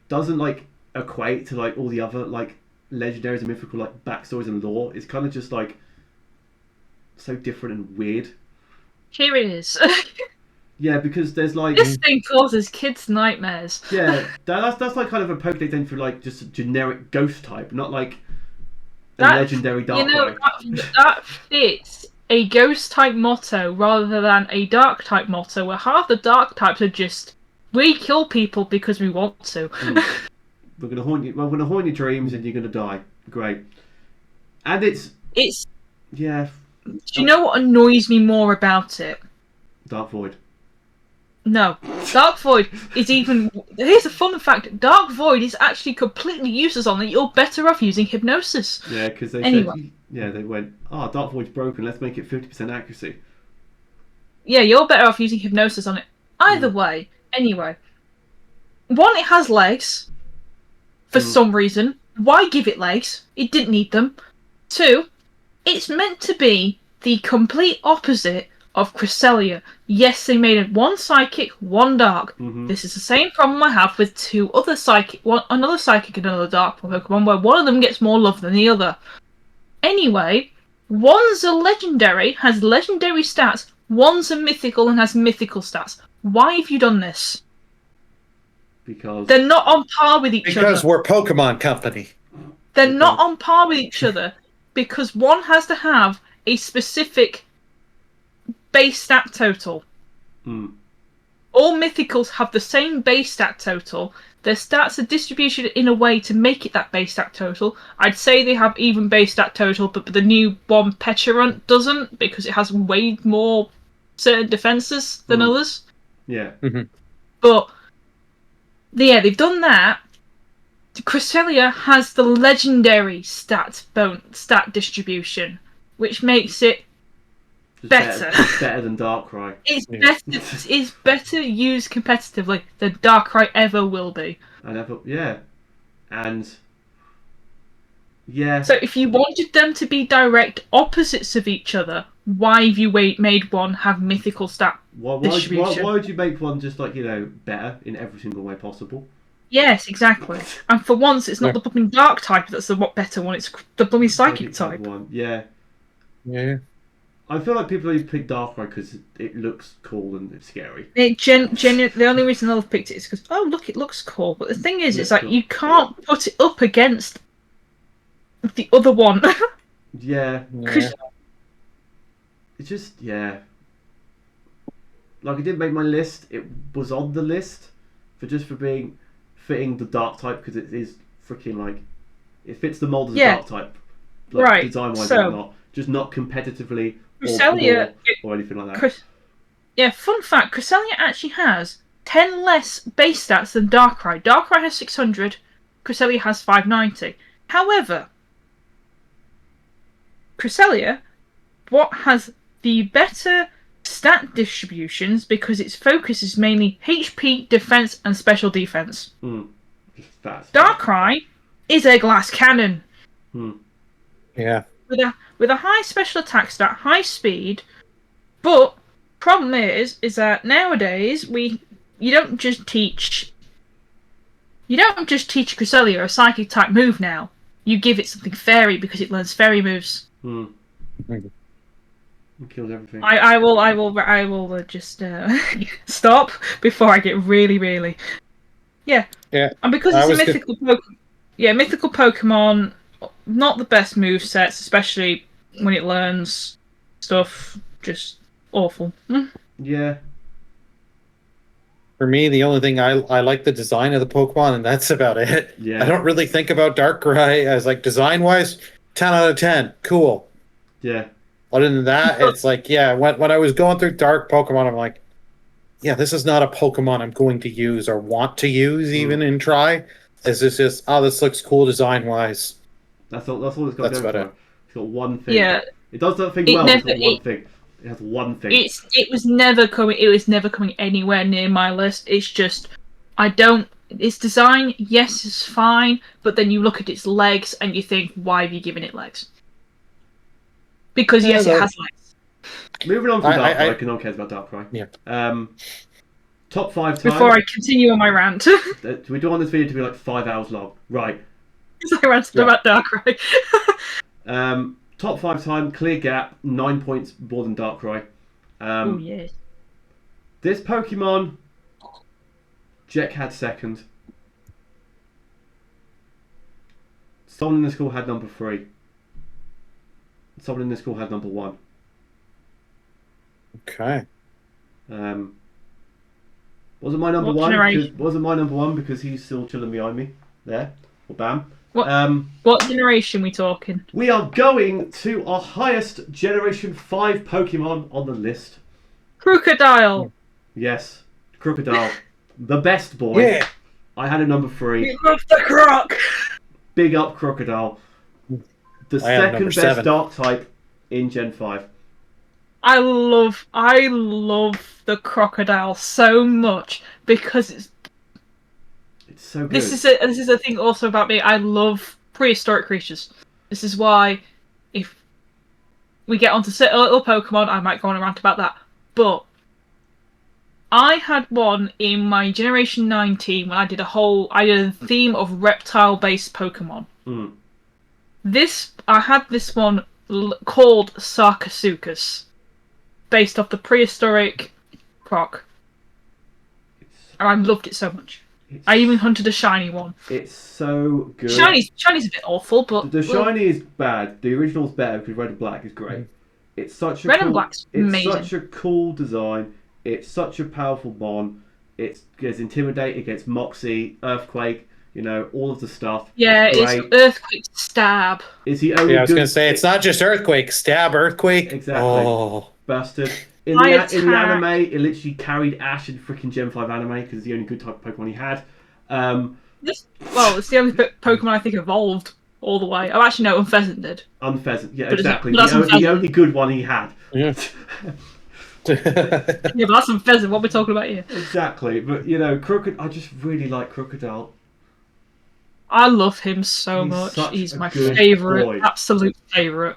doesn't like equate to like all the other like legendaries and mythical like backstories and lore. It's kind of just like so different and weird. Here it is. Yeah, because there's like this thing causes kids nightmares. Yeah, that's like kind of a Pokédex thing for like just a generic ghost type, not like a legendary Darkrai. That fits a ghost type motto rather than a dark type motto, where half the dark types are just we kill people because we want to. We're gonna haunt you. Well, we're gonna haunt your dreams, and you're gonna die. Great. And it's yeah. Do you know what annoys me more about it? Dark Void. No, Dark Void is even. Here's a fun fact: Dark Void is actually completely useless on it. You're better off using Hypnosis. Yeah, because they said, they went, Dark Void's broken. Let's make it 50% accuracy. Yeah, you're better off using Hypnosis on it. Either way, anyway. 1, it has legs. For some reason. Why give it legs? It didn't need them. 2, it's meant to be the complete opposite of Cresselia. Yes, they made it 1 psychic, 1 dark. This is the same problem I have with 2 other psychic, another psychic and another dark Pokemon, where one of them gets more love than the other. Anyway, 1's a legendary, has legendary stats, 1's a mythical and has mythical stats. Why have you done this? Because they're not on par with each other. Because we're Pokemon Company. They're not on par with each other because 1 has to have a specific base stat total. All mythicals have the same base stat total. Their stats are distributed in a way to make it that base stat total. I'd say they have even base stat total, but the new one Pecharunt doesn't because it has way more certain defenses than others. Yeah. But yeah, they've done that. Cresselia has the legendary stat distribution, which makes it better. Better than Darkrai. It's better used competitively than Darkrai ever will be. And so if you wanted them to be direct opposites of each other, why have you made 1 have mythical stat distribution? Why would you make 1 just like better in every single way possible? Yes, exactly. And for once, it's not the blooming dark type that's the better one. It's the blooming psychic type. One. Yeah. I feel like people only pick Darkrai because it looks cool and it's scary. The only reason they'll have picked it is because look, it looks cool. But the thing is, it's like you can't put it up against the other one. Yeah. It's just like it didn't make my list. It was on the list for fitting the dark type because it is freaking like it fits the mold as a dark type, like right? Design wise, or not, just not competitively or anything like that. Fun fact: Cresselia actually has 10 less base stats than Darkrai. Darkrai has 600. Cresselia has 590. However, Cresselia has the better stat distributions because its focus is mainly HP, defense, and special defense. Darkrai is a glass cannon. Yeah. with a high special attack stat, high speed, but problem is that nowadays you don't just teach Cresselia a psychic type move now. You give it something fairy because it learns fairy moves. It kills everything. I will just stop before I get really. Yeah. And because it's a mythical Pokemon. Mythical Pokemon, not the best move sets, especially when it learns stuff. Just awful. Yeah. For me, the only thing I like the design of the Pokemon, and that's about it. Yeah. I don't really think about Darkrai as like design-wise, 10 out of 10, cool. Yeah. Other than that, it's like, when I was going through Dark Pokemon, I'm like, this is not a Pokemon I'm going to use or want to use even in try. It's just, this looks cool design-wise. That's all it's got to go for. It's got one thing. Yeah. It does that thing well, it's got one thing. It has one thing. It was never coming anywhere near my list. It's just its design, yes, is fine, but then you look at its legs and you think, why have you given it legs? Because it has legs. Moving on from Darkrai, because no one cares about Darkrai. Yeah. Top 5 times. Before I continue on my rant. We don't want this video to be like 5 hours long. Right. Because I ranted about Darkrai. Top 5 time, clear gap, 9 points more than Darkrai. Oh, yes. This Pokemon, Jack had second. Someone in the school had number 3. Someone in the school had number 1. Okay. Wasn't my number one because he's still chilling behind me there. Or Bam. What generation we talking? We are going to our highest Generation 5 Pokemon on the list. Crocodile. Yes, Crocodile. The best boy. Yeah. I had a number 3. We love the croc. Big up Crocodile. The second best Dark type in Gen 5. I love the Crocodile so much because it's so good. This is a thing also about me. I love prehistoric creatures. This is why if we get onto little Pokemon, I might go on a rant about that. But I had one in my Generation 19 when I did a theme of reptile-based Pokemon. I had this one called Sarcosuchus, based off the prehistoric croc. And I loved it so much. I even hunted a shiny one. It's so good. Shiny's a bit awful, but the shiny is bad. The original's better because red and black is great. It's such a and black's amazing. It's such a cool design. It's such a powerful mon. It gets Intimidate, it gets Moxie, Earthquake. All of the stuff. Yeah, it's Earthquake, Stab. Is he only? Yeah, I was gonna say it's not just Earthquake, Stab, Earthquake. Exactly. Oh, bastard. In the anime, it literally carried Ash in freaking Gen 5 anime because it's the only good type of Pokemon he had. It's the only Pokemon I think evolved all the way. Oh, actually, no, Unfezant did. Unfezant, yeah, exactly. The only good one he had. Yeah. Yeah, but that's Unfezant. What we're talking about here. Exactly, but I just really like Crocodile. I love him so much. He's my favourite, absolute favourite.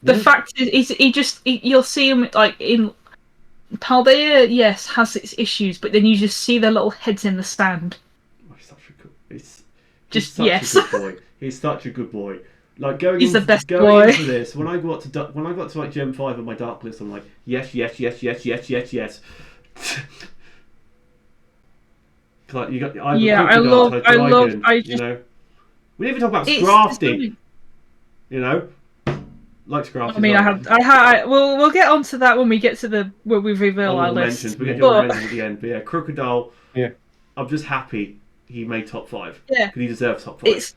The fact is, you'll see him like in Paldea. Yes, has its issues, but then you just see their little heads in the stand. Oh, he's such a good. Yes. A good boy. He's such a good boy. Like he's the best boy. Into this, when I got to like Gen 5 on my Dark list, I'm like yes. Like you got, I love. We didn't even talk about Scrafty. Like Scrafty. I mean, we'll get onto that when we get to when we reveal our list. We get to mentions at the end, but yeah, Crocodile. Yeah, I'm just happy he made top 5. Yeah, because he deserves top 5.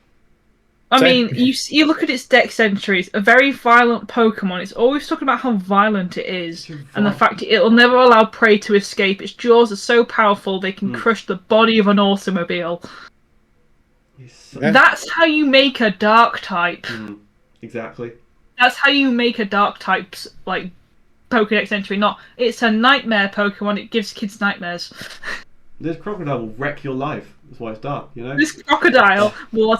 I mean, you look at its dex entries, a very violent Pokemon. It's always talking about how violent it is, and the fact it'll never allow prey to escape. Its jaws are so powerful they can crush the body of an automobile. That's how you make a Dark type. Exactly. That's how you make a Dark type's like Pokédex entry. Not it's a nightmare Pokemon. It gives kids nightmares. This Crocodile will wreck your life. That's why it's dark, This Crocodile will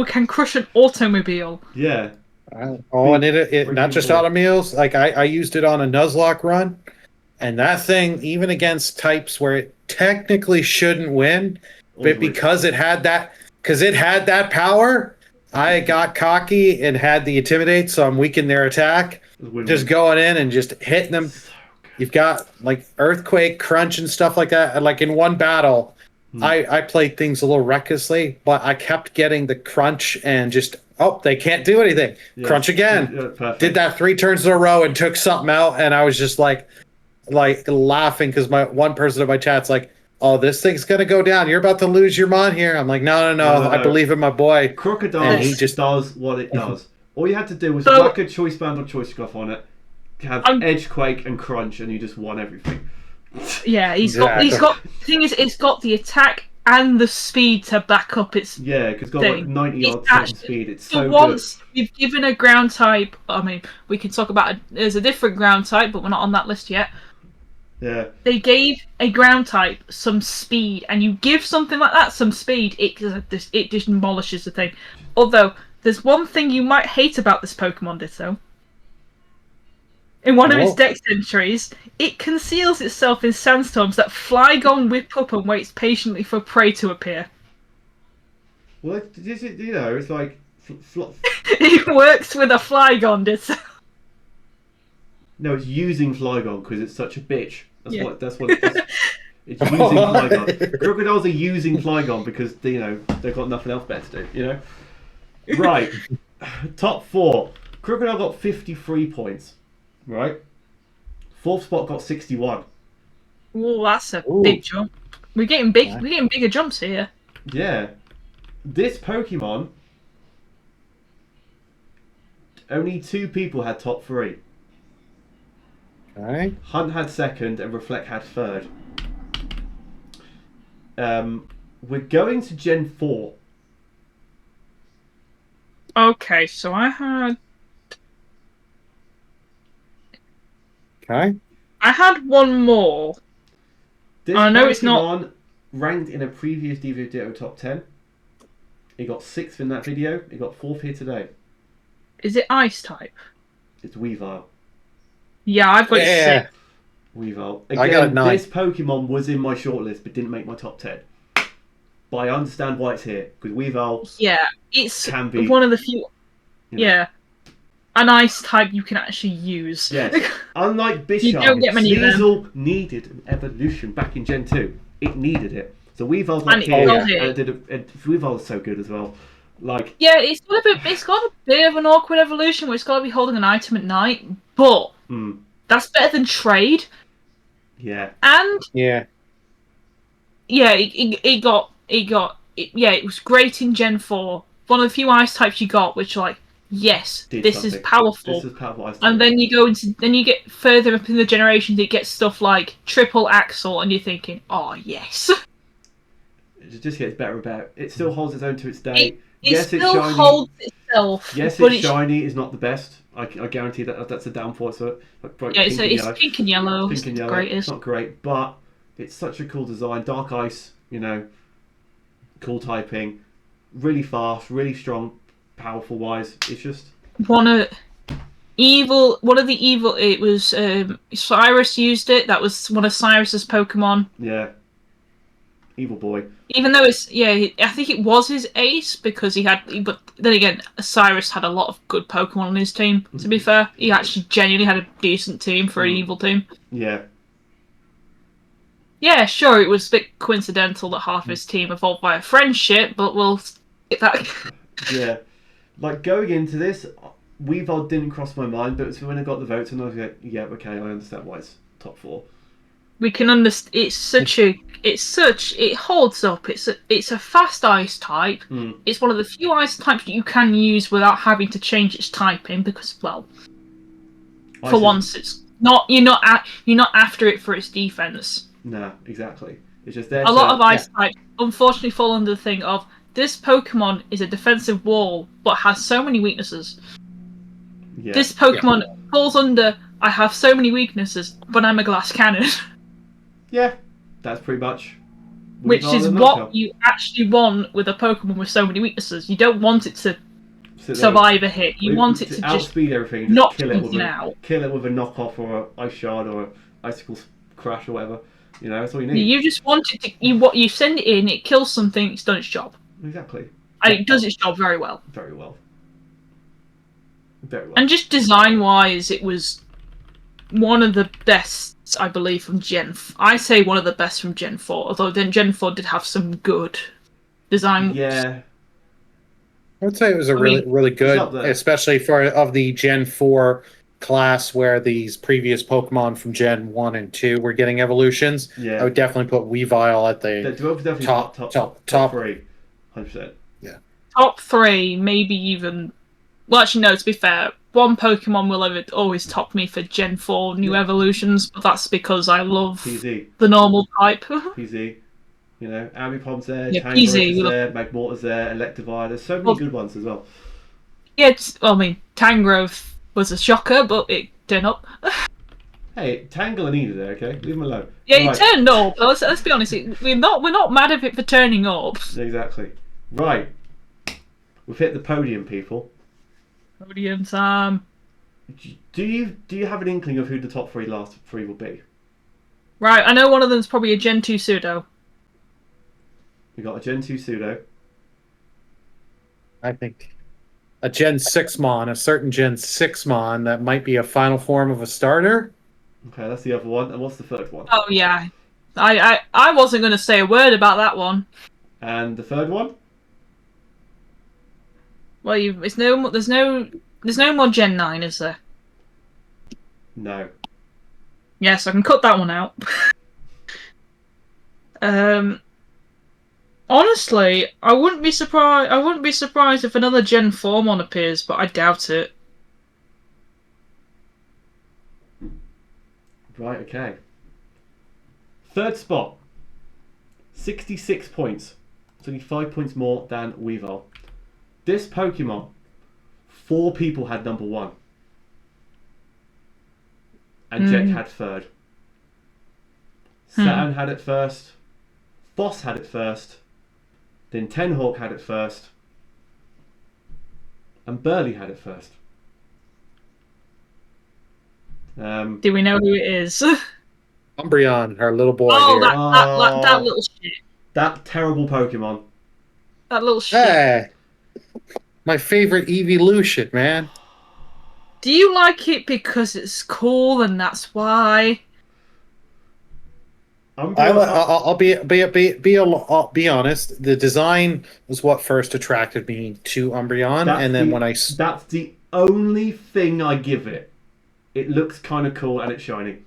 can crush an automobile. Yeah. And it not just auto meals. Like I used it on a Nuzlocke run, and that thing, even against types where it technically shouldn't win, but because it had that power, I got cocky and had the intimidate, so I'm weakening their attack. Just going in and just hitting them. You've got like earthquake, crunch, and stuff like that. And like in one battle, I played things a little recklessly, but I kept getting the crunch and just they can't do anything. Yeah. Crunch again. Did that 3 turns in a row and took something out, and I was just like laughing because my one person in my chat's like, "Oh, this thing's gonna go down. You're about to lose your mind here." I'm like, no. I believe in my boy. Crocodile, and he just does what it does. All you had to do was whack a choice band or choice scuff on it, have edge quake and crunch, and you just won everything. Yeah, he's got. The thing is, it's got the attack and the speed to back up its. Yeah, because it's got like 90 odd speed. It's so once good. You've given a ground type. I mean, we can talk about there's a different ground type, but we're not on that list yet. Yeah. They gave a ground type some speed, and you give something like that some speed, it just demolishes the thing. Although there's one thing you might hate about this Pokemon Ditto. In one of its dex entries, it conceals itself in sandstorms that Flygon whip up and waits patiently for prey to appear. Well, it's like... It works with a Flygon Ditto. No, it's using Flygon because it's such a bitch. That's what it's using Flygon. Crocodiles are using Flygon because they've got nothing else better to do. Right. Top 4. Crocodile got 53 points. Right. 4th spot got 61. Oh, that's a big jump. We're getting bigger jumps here. Yeah. This Pokemon, only 2 people had top 3. Okay. Hunt had 2nd and Reflect had 3rd. We're going to Gen 4. Okay, so I had... Okay. I had one more. This Pokemon it's not ranked in a previous DVDO top 10. It got 6th in that video. It got 4th here today. Is it Ice type? It's Weavile. Yeah, I've got 6. Weavile. Again, I got a 9. This Pokemon was in my shortlist but didn't make my top 10. But I understand why it's here because Weavile. Yeah, it's one of the few. Yeah. An ice type you can actually use. Yes. Unlike Bisharp, Sneasel needed an evolution back in Gen 2. It needed it. So Weavile's like here, and Weavile's so good as well. It's got a bit of an awkward evolution where it's got to be holding an item at night, but that's better than trade. Yeah. And it was great in Gen 4. One of the few ice types you got, which this is powerful. This is powerful. And then you get further up in the generations, it gets stuff like triple axle, and you're thinking, oh yes. It just gets better and better. It still holds its own to its day. It still holds itself. Yes, it's shiny is not the best. I guarantee that's a downfall. So it's pink and yellow. Pink and yellow. It's not great, but it's such a cool design. Dark Ice, cool typing, really fast, really strong. Powerful wise, it's just one of the evil. It was Cyrus used it. That was one of Cyrus's Pokemon. Yeah, evil boy. Even though I think it was his ace because but then again, Cyrus had a lot of good Pokemon on his team. To be fair, he actually genuinely had a decent team for an evil team. Yeah. Yeah, sure, it was a bit coincidental that half his team evolved via friendship, but we'll get that. Yeah. Like, going into this, Weavile didn't cross my mind, but when I got the votes, and I was like, yeah, okay, I understand why it's top 4. We can understand. It holds up. It's a fast ice type. It's one of the few ice types that you can use without having to change its typing because, for once, it's not. You're not after it for its defense. No, exactly. It's just there. A lot of ice types unfortunately fall under the thing of. This Pokemon is a defensive wall, but has so many weaknesses. Yeah. This Pokemon falls under, I have so many weaknesses, but I'm a glass cannon. Yeah, that's pretty much. Which is what you actually want with a Pokemon with so many weaknesses. You don't want it to survive a hit. You want it to just outspeed everything, and knock just kill it with out. A knockoff or an ice shard or an icicle crash or whatever. You know, that's all you need. You just want it to. You send it in, it kills something, it's done its job. Exactly. And it does its job very well. Very well. Very well. And just design-wise, it was one of the best, I believe, from Gen. I say one of the best from Gen 4. Although then Gen 4 did have some good design. Yeah. I would say it was really good, especially for of the Gen 4 class where these previous Pokemon from Gen 1 and 2 were getting evolutions. Yeah. I would definitely put Weavile at the top 3. 100%. Yeah. Top 3, maybe even... Well, actually, no, to be fair, one Pokemon will always top me for Gen 4 new evolutions, but that's because I love PZ. the normal type. PZ. You know, Ambipom's there, yeah, Tangrowth is there, Magmortar's there, Electivire. There's so many good ones as well. Yeah, Tangrowth was a shocker, but it turned up. Hey, Tangle and Eda there, okay? Leave them alone. Yeah, right. It turned up. Let's be honest, we're not mad at it for turning up. Exactly. Right. We've hit the podium, people. Podium time. Do you have an inkling of who the top last three will be? Right, I know one of them's probably a Gen 2 pseudo. We got a Gen 2 pseudo. I think a Gen 6mon, a certain Gen 6mon that might be a final form of a starter. Okay, that's the other one. And what's the third one? Oh yeah, I wasn't going to say a word about that one. And the third one? Well, there's no more Gen 9, is there? No. Yes, I can cut that one out. Honestly, I wouldn't be surprised if another Gen 4 mon appears, but I doubt it. Right, okay. Third spot. 66 points. It's only 5 points more than Weavile. This Pokemon, 4 people had number 1. And Jet had third. Saturn had it first. Foss had it first. Then Tenhawk had it first. And Burley had it first. Do we know who it is? Umbreon, our little boy here. That little shit. That terrible Pokemon. That little shit. Hey, my favorite evolution, man. Do you like it because it's cool and that's why? I'll be honest. The design was what first attracted me to Umbreon, that's the only thing I give it. It looks kind of cool and it's shiny.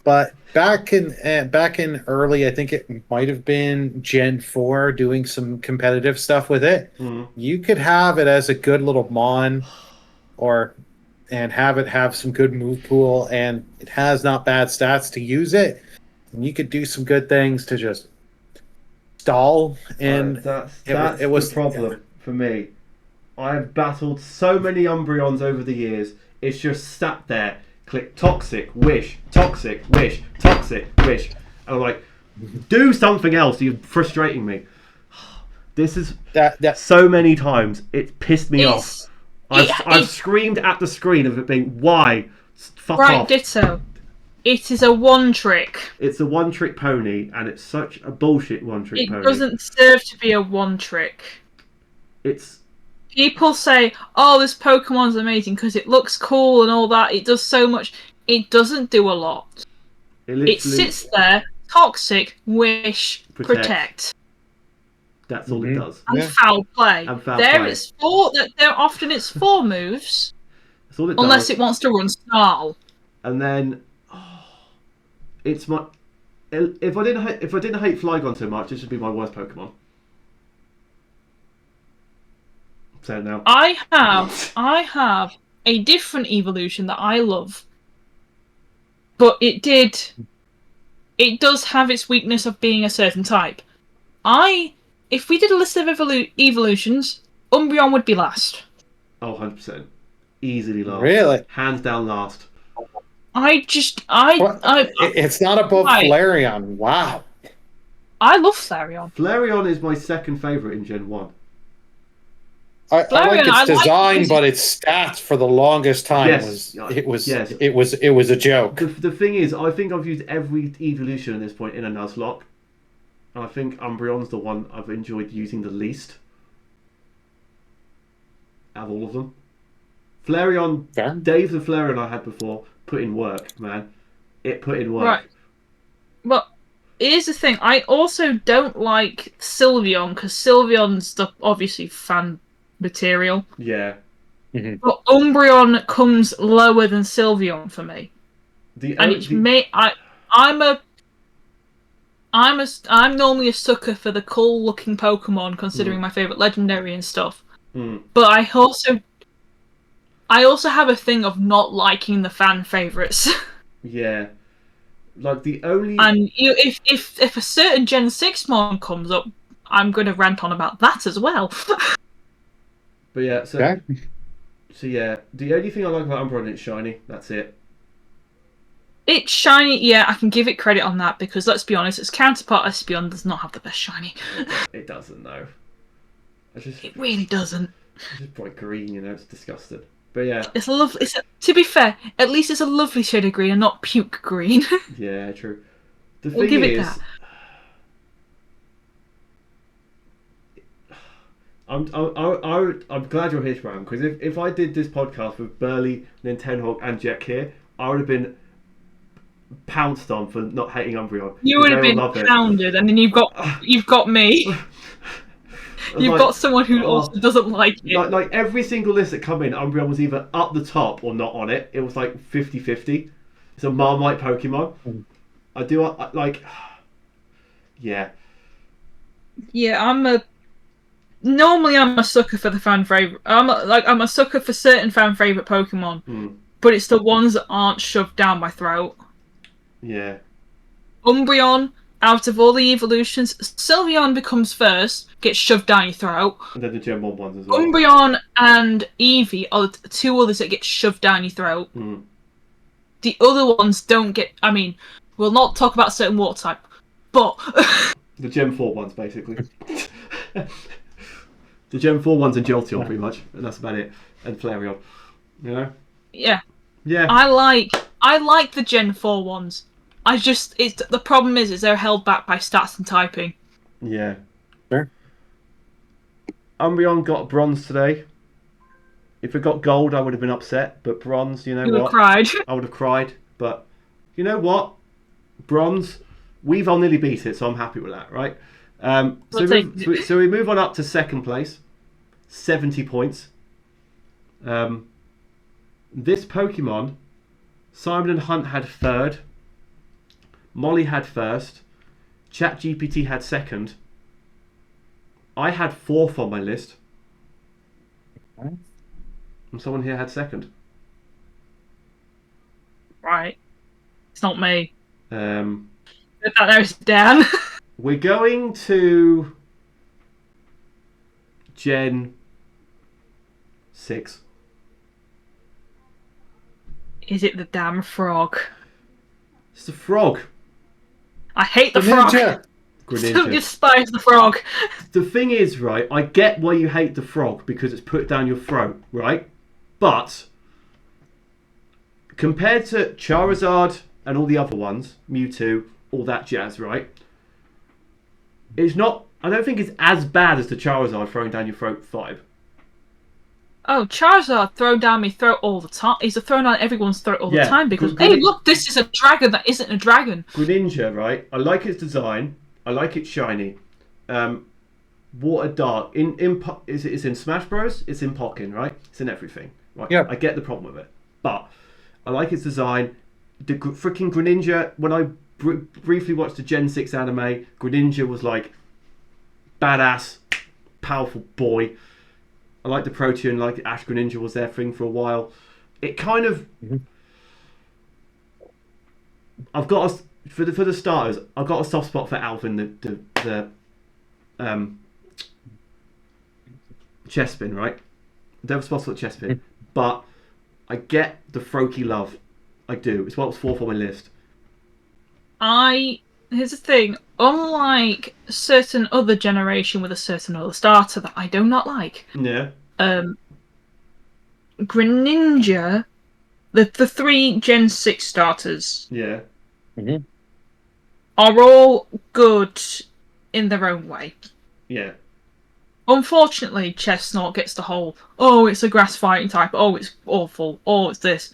But back in early, I think it might have been Gen 4 doing some competitive stuff with it. You could have it as a good little mon, and have it have some good move pool, and it has not bad stats to use it. And you could do some good things to just stall. And it was the problem for me. I have battled so many Umbreons over the years. It's just sat there. Click toxic, wish, toxic, wish, toxic, wish. And I'm like, do something else. You're frustrating me. This is so many times. It pissed me off. I've screamed at the screen of it being, why? Fuck off. Right, ditto. It is a one-trick. It's a one-trick pony, and it's such a bullshit one-trick pony. It doesn't deserve to be a one-trick. It's... People say, oh, this Pokemon's amazing because it looks cool and all that. It does so much. It doesn't do a lot. It sits there, toxic, wish, protect. That's all it does. And foul play. It's 4. Often it's 4 moves. That's all it unless does. It wants to run Snarl. And then, it's my. If I didn't hate Flygon so much, this would be my worst Pokemon. So now I have a different evolution that I love, but it does have its weakness of being a certain type. If we did a list of evolutions, Umbreon would be last. Oh, 100%. Easily last. Really? Hands down last. It's not above Flareon. Wow. I love Flareon. Flareon is my second favourite in Gen 1. I like its design, but its stats for the longest time was a joke. The thing is, I think I've used every evolution at this point in a Nuzlocke. I think Umbreon's the one I've enjoyed using the least out of all of them. Flareon, Dave the Flareon I had before put in work, man. It put in work. Right. Well, here's the thing. I also don't like Sylveon because Sylveon's the obviously fan material. Yeah. Mm-hmm. But Umbreon comes lower than Sylveon for me. I'm normally a sucker for the cool looking Pokemon, considering my favorite legendary and stuff. But I also have a thing of not liking the fan favorites. Yeah. Like the only if a certain Gen 6 mon comes up, I'm going to rant on about that as well. But yeah, so yeah, the only thing I like about Umbreon is it's shiny. That's it. It's shiny, yeah, I can give it credit on that because let's be honest, its counterpart Espeon does not have the best shiny. It doesn't, though. It really doesn't. It's just bright green, you know, it's disgusting. But yeah. It's a lovely. To be fair, at least it's a lovely shade of green and not puke green. Yeah, true. We'll give it that. I'm glad you're here, Bram, because if I did this podcast with Burley, Nintenhawk, and Jack here, I would have been pounced on for not hating Umbreon. You would have been pounded, and then you've got me. You've got someone who also doesn't like it. Like every single list that come in, Umbreon was either up the top or not on it. It was like 50-50. It's a Marmite Pokemon. I do like. Yeah. Yeah, normally I'm a sucker for the fan favorite. I'm a sucker for certain fan favorite Pokemon, but it's the ones that aren't shoved down my throat. Yeah. Umbreon, out of all the evolutions, Sylveon becomes first, gets shoved down your throat. And then the Gen 1 ones as well. Umbreon and Eevee are the two others that get shoved down your throat. The other ones don't get. I mean, we'll not talk about certain water type, but the Gen 4 ones basically. The Gen 4 ones and Jolteon pretty much, and that's about it. And Flareon, you know. Yeah. Yeah. I like the Gen 4 ones. The problem is they're held back by stats and typing. Yeah. Sure. Umbreon got bronze today. If it got gold, I would have been upset. But bronze, you know what? You would have cried. I would have cried. But you know what? Bronze, Weavile nearly beat it, so I'm happy with that, right? So we move on up to second place. 70 points. This Pokemon, Simon and Hunt had third. Molly had first. ChatGPT had second. I had fourth on my list. And someone here had second. Right. It's not me. That was Dan. We're going to Gen 6. Is it the damn frog? It's the frog. I hate the frog. Greninja. Don't despise the frog. The thing is, right, I get why you hate the frog because it's put down your throat, right? But compared to Charizard and all the other ones, Mewtwo, all that jazz, right? It's not. I don't think it's as bad as the Charizard throwing down your throat 5. Oh, Charizard thrown down my throat all the time. He's thrown down everyone's throat all the time because, hey, look, this is a dragon that isn't a dragon. Greninja, right? I like its design. I like its shiny. Water Dark. It's in Smash Bros. It's in Pokken, right? It's in everything. Right? Yeah. I get the problem with it. But I like its design. The freaking Greninja, when I briefly watched the Gen 6 anime, Greninja was like badass, powerful boy. I like the Protean, like Ash Greninja was their thing for a while. It kind of... I've got for the starters, I've got a soft spot for Alvin, the Chespin, right? I don't have a soft spot for Chespin, but I get the Froakie love. I do. It's what was fourth on my list. Here's the thing. Unlike certain other generation with a certain other starter that I do not like. Yeah. Greninja, the 3 Gen 6 starters, Yeah. Mm-hmm. are all good in their own way. Yeah. Unfortunately, Chestnut gets the whole, oh, it's a grass fighting type, oh, it's awful, oh, it's this.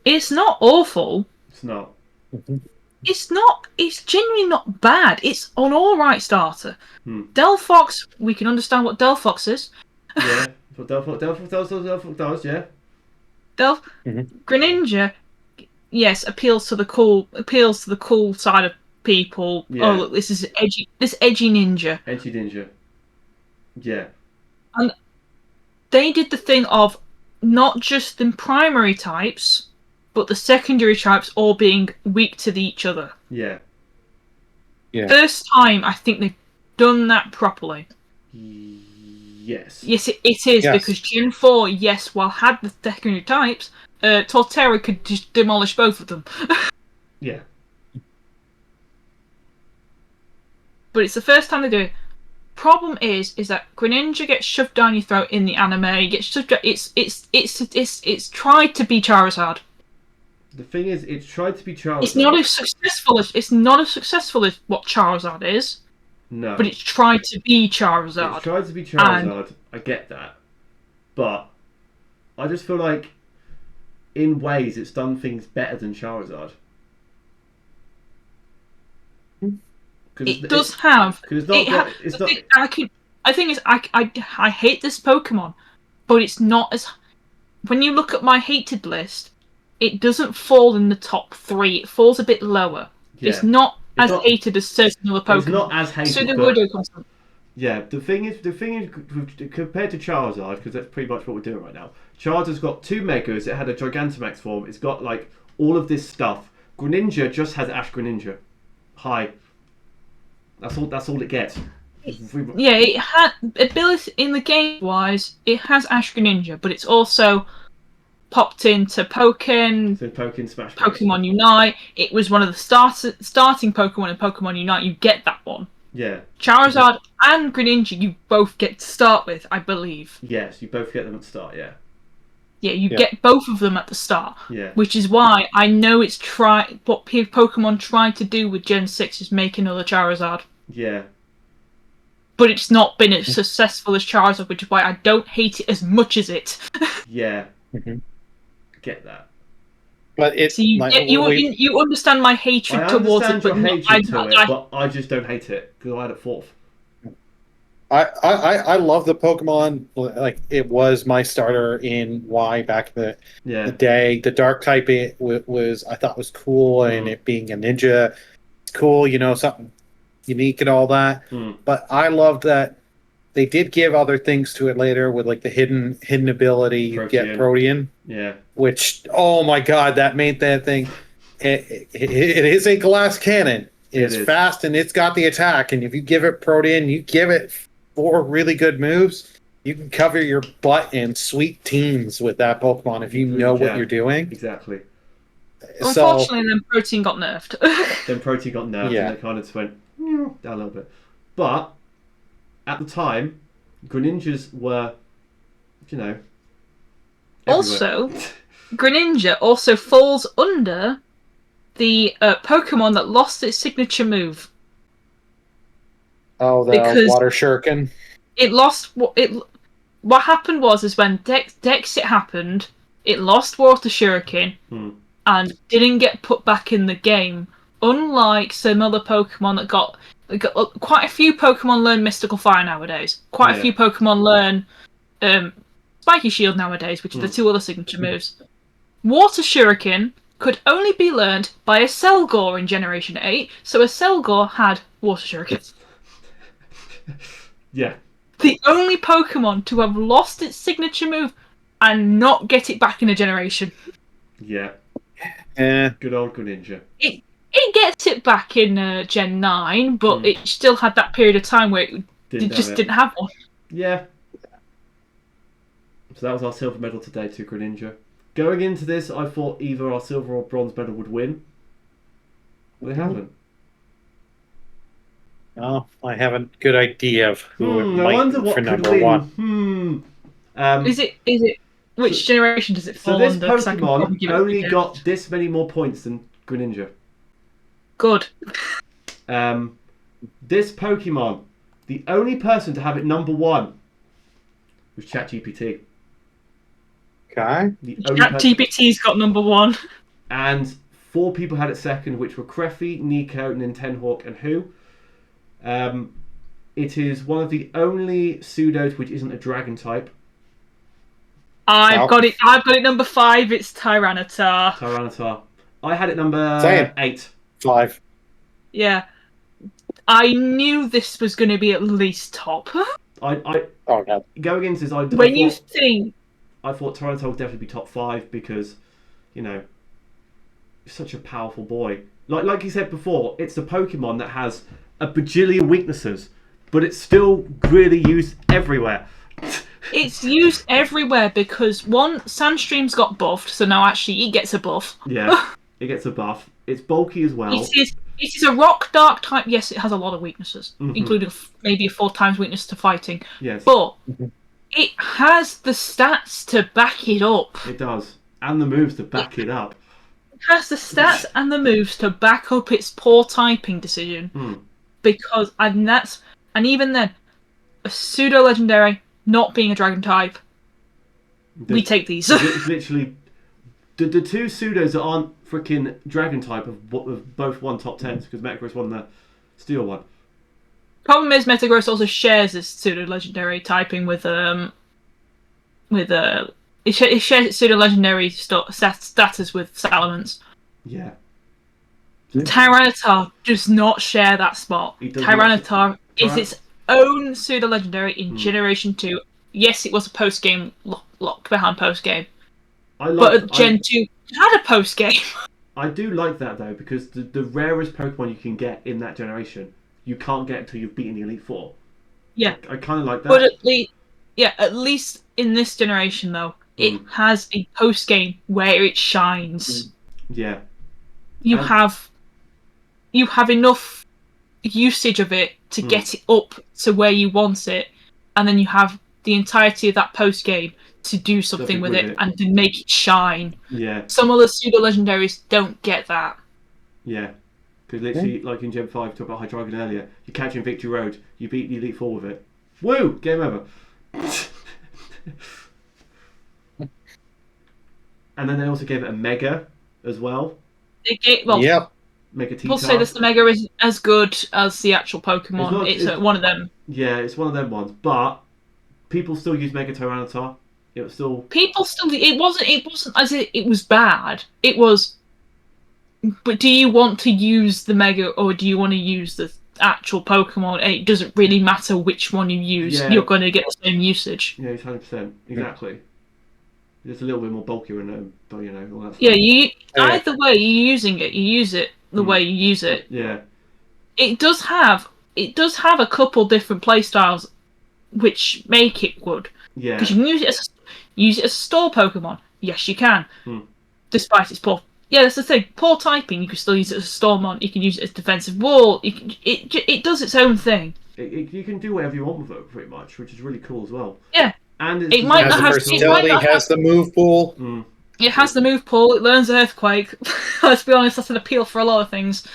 It's not awful. It's not. Mm-hmm. It's not. It's genuinely not bad. It's an alright starter. Delphox, we can understand what Delphox is. Yeah. What Delphox does, yeah. Greninja, yes, appeals to the cool side of people. Yeah. Oh, look, this is edgy ninja. Edgy ninja. Yeah. And they did the thing of not just the primary types, but the secondary types all being weak to each other. Yeah. Yeah. First time I think they've done that properly. Yes. Yes, it is, because Gen 4, yes, while had the secondary types, Torterra could just demolish both of them. Yeah. But it's the first time they do it. Problem is that Greninja gets shoved down your throat in the anime. It gets shoved. It's tried to be Charizard. The thing is, it's tried to be Charizard. It's not as successful as what Charizard is. No. But it's tried to be Charizard. It's tried to be Charizard. I get that, but I just feel like, in ways, it's done things better than Charizard. It does have. Because it's not. I think I hate this Pokemon, but it's not as. When you look at my hated list, it doesn't fall in the top 3. It falls a bit lower. Yeah. It's not hated as certain other Pokemon. It's not as hated. Sudowoodo comes from. Yeah, the thing is, compared to Charizard, because that's pretty much what we're doing right now. Charizard's got 2 Megas. It had a Gigantamax form. It's got like all of this stuff. Greninja just has Ash Greninja. Hi. That's all it gets. Yeah, it had ability in the game wise. It has Ash Greninja, but it's also popped into Pokken Smash. Pokemon Unite. It was one of the starting Pokemon in Pokemon Unite. You get that one. Yeah. Charizard and Greninja, you both get to start with, I believe. Yes, you both get them at the start. Yeah. Yeah, you get both of them at the start. Yeah. Which is why I know what Pokemon tried to do with Gen 6 is make another Charizard. Yeah. But it's not been as successful as Charizard, which is why I don't hate it as much as it. Yeah. Get that. But it's so you understand my hatred towards it, but but I just don't hate it because I had it 4th. I love the Pokemon. Like, it was my starter in Y back in the day. The Dark type I thought was cool, and it being a ninja, it's cool. Something unique and all that. But I loved that they did give other things to it later with like the hidden ability. You get Protean. Yeah. Which, oh my god, that made that thing. It is a glass cannon. It's fast and it's got the attack. And if you give it Protean, you give it 4 really good moves, you can cover your butt in sweet teams with that Pokemon if you know what you're doing. Exactly. Unfortunately, then Protean got nerfed. And it kind of just went down a little bit. But at the time, Greninjas were, everywhere. Also, Greninja also falls under the Pokemon that lost its signature move. Oh, the Water Shuriken. It lost. What happened was when Dexit happened, it lost Water Shuriken and didn't get put back in the game. Unlike some other Pokemon that got quite a few Pokemon learn Mystical Fire nowadays. Quite a few Pokemon learn Spiky Shield nowadays, which are the 2 other signature moves. Water Shuriken could only be learned by a Selgor in Generation 8, so a Selgor had Water Shuriken. Yeah. The only Pokemon to have lost its signature move and not get it back in a generation. Yeah. Good old Greninja. It gets it back in Gen 9, but it still had that period of time where it didn't have one. Yeah. So that was our silver medal today to Greninja. Going into this, I thought either our silver or bronze medal would win. They haven't. Oh, I have a good idea of who it might be for number 1. Is it? Which generation does it fall this under? 'Cause I can probably Pokemon give it only a got guess. this many more points than Greninja. Good. This Pokemon, the only person to have it number 1 was ChatGPT. Okay. ChatGPT's got number 1. And 4 people had it second, which were Creffy, Nico, Nintenhawk, and Who. It is one of the only pseudos which isn't a dragon type. I've got it number 5. It's Tyranitar. I had it number 8. 5. Yeah. I knew this was going to be at least top. Oh god. Going into this, I thought Tyranitar would definitely be top 5 because, you know, he's such a powerful boy. Like you said before, it's the Pokemon that has a bajillion weaknesses, but it's still really used everywhere. It's used everywhere because Sandstream's got buffed, so now actually he gets a buff. Yeah, it gets a buff. It's bulky as well. It is a rock dark type. Yes, it has a lot of weaknesses, including maybe a 4 times weakness to fighting. Yes. But it has the stats to back it up. It does. And the moves to back it up. It has the stats and the moves to back up its poor typing decision. Because, and even then, a pseudo legendary not being a dragon type, we take these. It's literally the 2 pseudos that aren't freaking dragon type have both won top 10s because Metagross won the steel one. Problem is, Metagross also shares this pseudo legendary typing with it shares its pseudo legendary status with Salamence. Yeah. Tyranitar does not share that spot. Tyranitar is its own pseudo legendary in Generation 2. Yes, it was a post game locked behind post game. But at Gen 2 it had a post game. I do like that though, because the rarest Pokemon you can get in that generation, you can't get until you've beaten the Elite Four. Yeah. I kind of like that. But at least in this generation though, it has a post game where it shines. Yeah. You have enough usage of it to get it up to where you want it, and then you have the entirety of that post game to do something with it and to make it shine. Yeah. Some other pseudo legendaries don't get that. Yeah. Because literally, like in Gen 5, talk about Hydreigon earlier, you catch in Victory Road, you beat the Elite Four with it. Woo! Game over. And then they also gave it a Mega as well. Yep. Mega T-Tar. People say this, the Mega isn't as good as the actual Pokemon. It's one of them. Yeah, it's one of them ones. But people still use Mega Tyranitar. It was still... It wasn't as it was bad. It was... But do you want to use the Mega or do you want to use the actual Pokemon? And it doesn't really matter which one you use. Yeah. You're going to get the same usage. Yeah, it's 100%. Exactly. It's a little bit more bulkier and but you know, all that stuff. Yeah, either way you're using it, you use it the way you use it. Yeah. It does have a couple different playstyles which make it good. Yeah. Because you can use it as a store Pokemon. Yes, you can. Despite its poor... Yeah, that's the thing. Poor typing, you can still use it as a Stormon. You can use it as defensive wall. It does its own thing. You can do whatever you want with it, pretty much, which is really cool as well. Yeah. And it might not have versatility. Has the move pool. It has the move pool. It learns Earthquake. Let's be honest, that's an appeal for a lot of things.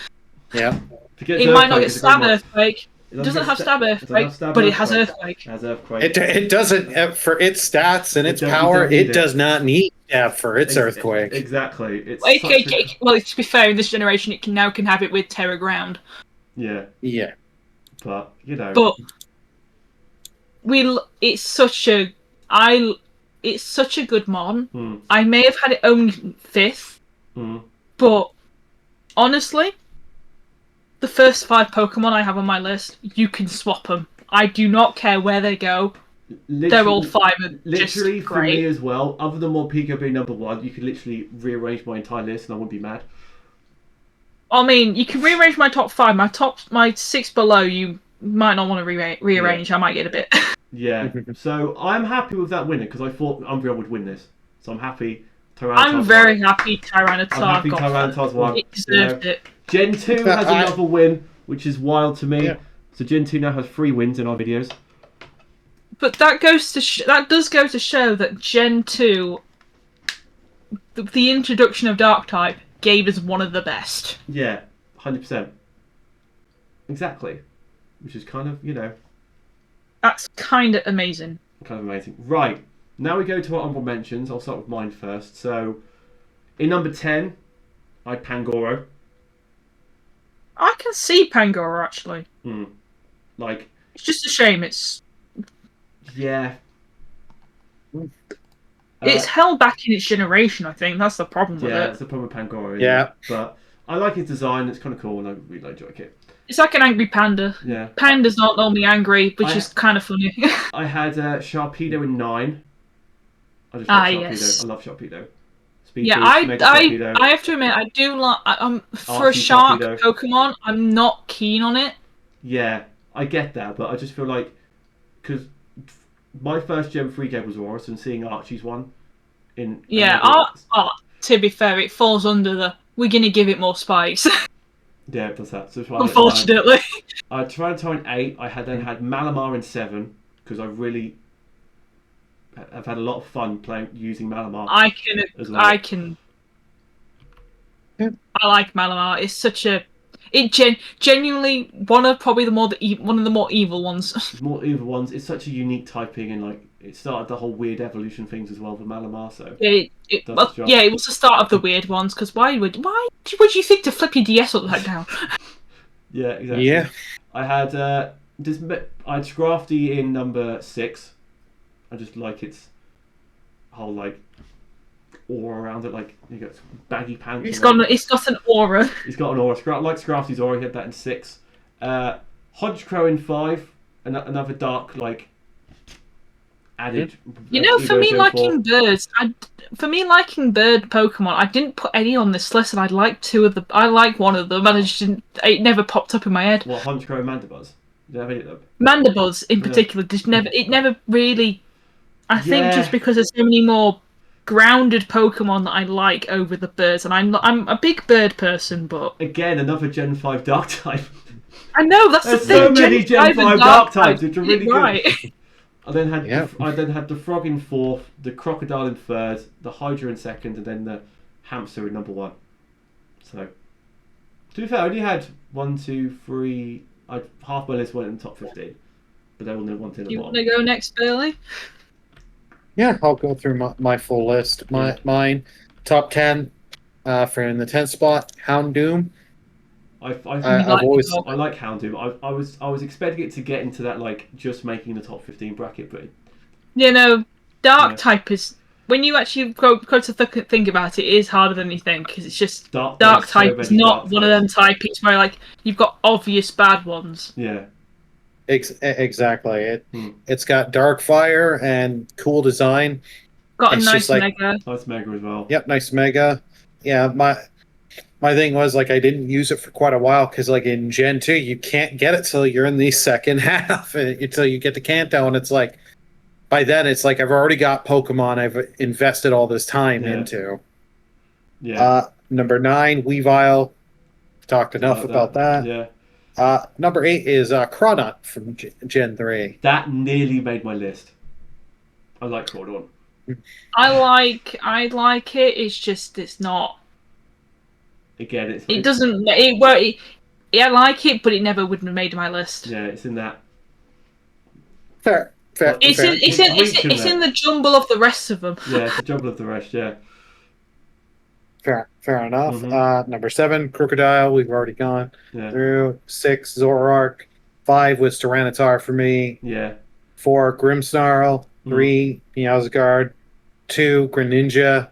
Yeah. It might not get Stab Earthquake. It doesn't have Stab Earthquake, but it has Earthquake. It doesn't, for its stats and its power, it does not need Stab for its Earthquake. Exactly. Well, to be fair, in this generation, it can have it with Terra Ground. Yeah. Yeah. But, you know. But it's such a good mon. I may have had it only 5th, but honestly, the first 5 Pokemon I have on my list, you can swap them. I do not care where they go. They're all 5 literally just for great. me as well. Other than Morpeko being number 1, you could literally rearrange my entire list and I wouldn't be mad. I mean, you can rearrange my top 5. My 6 below, you might not want to rearrange. Yeah. I might get a bit. Yeah. So I'm happy with that winner because I thought Umbreon would win this. So I'm happy. I'm very happy Tyranitar. I'm happy Tyranitar's won. It deserved it. Gen 2 has another win, which is wild to me. Yeah. So Gen 2 now has 3 wins in our videos. But that does go to show that Gen 2, the introduction of Dark-type, gave us one of the best. Yeah, 100%. Exactly. Which is kind of, That's kind of amazing. Kind of amazing. Right, now we go to our honorable mentions. I'll start with mine first. So, in number 10, I had Pangoro. I can see Pangoro, actually. Like... It's just a shame it's... Yeah. It's held back in its generation, I think. That's the problem with it. Yeah, that's the problem with Pangoro. Yeah. But I like his design. It's kind of cool, and I really like Joy Kit. It's like an angry panda. Yeah. Panda's not normally angry, which is kind of funny. I had Sharpedo in 9. I just love Sharpedo. Yes. I love Sharpedo. I have to admit, I do like... for a shark Sharpedo. Pokemon, I'm not keen on it. Yeah, I get that, but I just feel like... Because my first Gen 3 game was Aurus, and seeing Archie's one in... Yeah, to be fair, it falls under the... We're going to give it more spikes. Yeah, it does that. So unfortunately. I tried to in 8. I then had Malamar in 7, because I've had a lot of fun using Malamar. I like Malamar. It's such a... genuinely one of the more evil ones. More evil ones. It's such a unique typing, and like it started the whole weird evolution things as well for Malamar. So it was the start of the weird ones. Because why would you think to flip your DS upside down? Yeah, exactly. Yeah. I had Scrafty in number 6. I just like its whole like aura around it, like you got baggy pants. It's got an aura. He's got an aura. Like Scrafty's aura, he had that in 6. Hodgecrow in 5. Another dark like added. For me liking bird Pokemon, I didn't put any on this list, and I like one of them, and it never popped up in my head. What, Hodgecrow and Mandibuzz? Did you have any of them? Mandibuzz in particular, it never really. I think just because there's so many more grounded Pokemon that I like over the birds, and I'm a big bird person, but again another Gen 5 Dark type. I know that's the thing. So many Gen 5 Dark types, which are really right. good. I then had the Frog in 4th, the Crocodile in 3rd, the Hydra in 2nd, and then the Hamster in number 1. So, to be fair, I only had 1, 2, 3. Half my list went in the top 15, but they all wanted in the bottom. You want to go next, Billy? Yeah, I'll go through my full list. Mine top 10 for in the 10th spot, Houndoom. I like Houndoom. I was expecting it to get into that like just making the top 15 bracket, but Dark type is when you actually go to think about it, it is harder than you think, because it's just Dark type is not one of them types where like you've got obvious bad ones. Yeah. Exactly. It's got dark fire and cool design. Got a nice mega. Nice mega as well. Yep, nice mega. Yeah, my thing was like I didn't use it for quite a while because like in Gen 2 you can't get it till you're in the second half until you get to Kanto, and it's like by then it's like I've already got Pokemon I've invested all this time into. Yeah. Number 9, Weavile. Talked enough about that. Yeah. Number 8 is Crawdaunt from Gen 3. That nearly made my list. I like Crawdaunt. I like it. It's just it's not. Again, it doesn't. I like it, but it never would have made my list. Yeah, it's in that. Fair. It's in the jumble of the rest of them. Yeah, it's the jumble of the rest. Yeah. Fair enough. Mm-hmm. Number 7, Crocodile. We've already gone through. 6, Zoroark. 5 was Tyranitar for me. Yeah. 4, Grimmsnarl. 3, Meowscarada. 2, Greninja.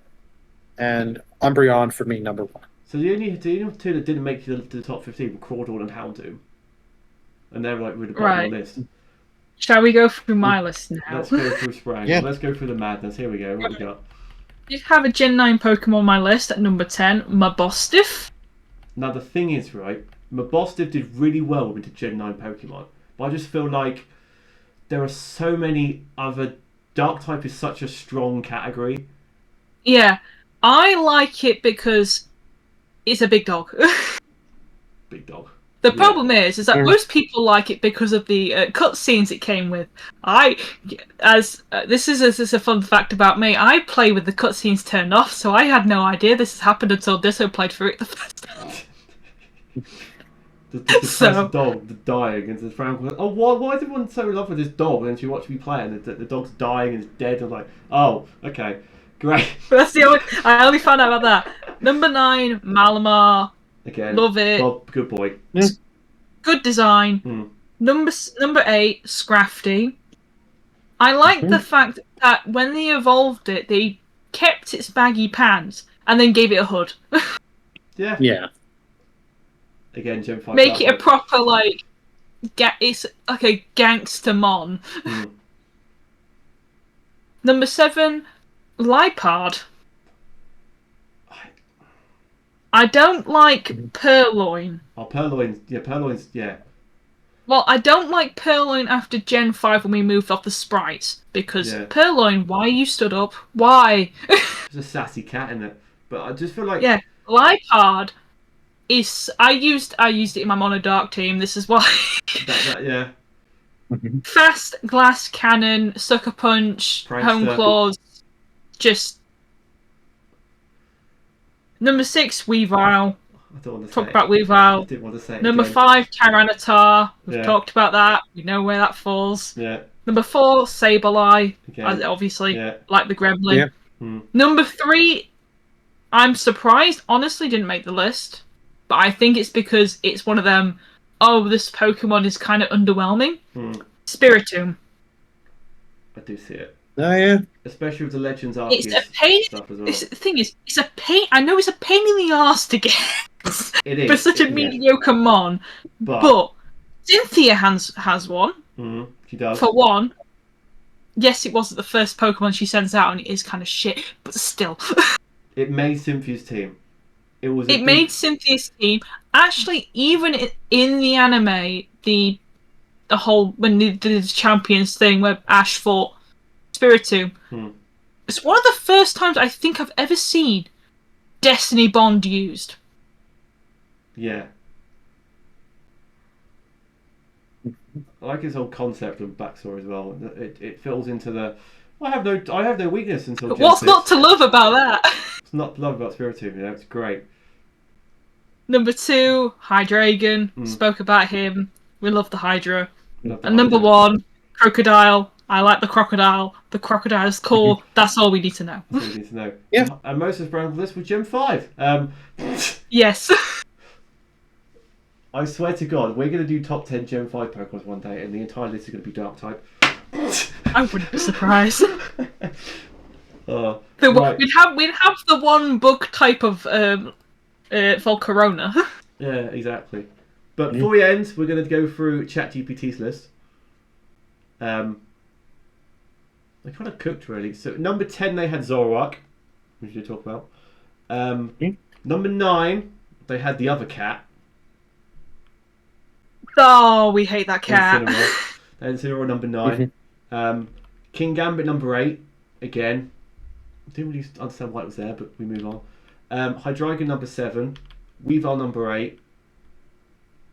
And Umbreon for me, number 1. So the only two that didn't make it to the top 15 were Crawdaunt and Houndoom. And they were like really bottom of the list. Shall we go through my list now? Let's go through Sprang. Yeah. Let's go through the madness. Here we go. What we got? You have a Gen 9 Pokemon on my list at number 10, Mabostiff. Now the thing is, right, Mabostiff did really well into Gen 9 Pokemon. But I just feel like there are so many other... Dark type is such a strong category. Yeah. I like it because it's a big dog. Big dog. The problem is that most people like it because of the cutscenes it came with. This is a fun fact about me. I play with the cutscenes turned off, so I had no idea this has happened until Disso played through it the first time. The dog dying, and the Frank was like, "Oh, why is everyone so in love with this dog?" And then she watched me play, and the dog's dying and is dead. I'm like, "Oh, okay, great." But that's I only found out about that. Number 9, Malamar. Again, love it. Good boy. Good design. Number 8, Scrafty. I like the fact that when they evolved it, they kept its baggy pants and then gave it a hood. Yeah. Again, Gen 5. Make it a proper it's like a gangster mon. Number 7, Lipard. I don't like Purloin. Oh, Purloin's. Well, I don't like Purloin after Gen 5 when we moved off the sprites, because Purloin, why you stood up? Why? There's a sassy cat in it, but I just feel like Lipard is. I used it in my Monodark team. This is why. Fast glass cannon, sucker punch, home claws, just. Number 6, Weavile. I don't want to talk about Weavile. I didn't want to say it Number again. 5, Tyranitar. We've talked about that. We know where that falls. Yeah. Number 4, Sableye. Obviously, like the Gremlin. Yeah. Number 3, I'm surprised. Honestly, didn't make the list, but I think it's because it's one of them. Oh, this Pokemon is kind of underwhelming. Spiritomb. I do see it. Oh yeah. Especially with the Legends Arceus it's a pain. Stuff as well. The thing is, it's a pain. I know it's a pain in the arse to get. It is. For such a mediocre mon. But Cynthia has one. She does. For one. Yes, it wasn't the first Pokemon she sends out, and it is kind of shit. But still. It made Cynthia's team. It made Cynthia's team. Actually, even in the anime, the whole when they did the Champions thing where Ash fought Spiritomb. It's one of the first times I think I've ever seen Destiny Bond used. Yeah. I like his whole concept and backstory as well. It fills into the. I have no weakness until. What's not to love about that? It's not to love about Spiritomb. It's great. Number 2, Hydreigon. Spoke about him. We love the Hydra. And number 1, Crocodile. I like the crocodile. The crocodile's cool. That's all we need to know. That's all we need to know. Yeah. And most of the list was Gen 5. Yes. I swear to God, we're going to do top 10 Gen 5 Pokemon one day, and the entire list is going to be Dark type. I wouldn't be surprised. Right. We'd have the one bug type of Volcarona. Yeah, exactly. But before we end, we're going to go through ChatGPT's list. They kind of cooked, really. So number 10, they had Zoroark, which we talk about. Number 9, they had the other cat. Oh, we hate that cat. They had Incineroar number 9. King Gambit number 8. Again, didn't really understand why it was there, but we move on. Hydreigon number 7. Weavile number 8.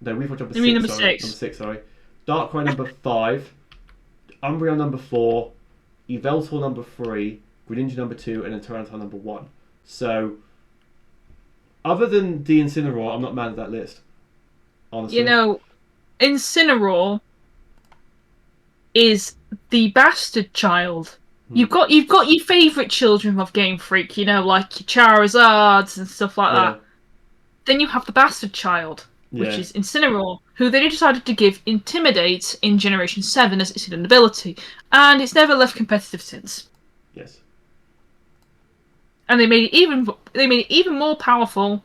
No, Weavile number 6. Number 6. Number 6, sorry. Darkrai number 5. Umbreon number 4. Yveltal number 3, Greninja number 2, and then Tyranitar number 1. So, other than the Incineroar, I'm not mad at that list. Honestly. You know, Incineroar is the bastard child. You've got your favourite children of Game Freak, you know, like your Charizards and stuff like that. Then you have the bastard child, which is Incineroar, who they decided to give Intimidate in Generation 7 as its hidden ability, and it's never left competitive since. Yes. And they made it even more powerful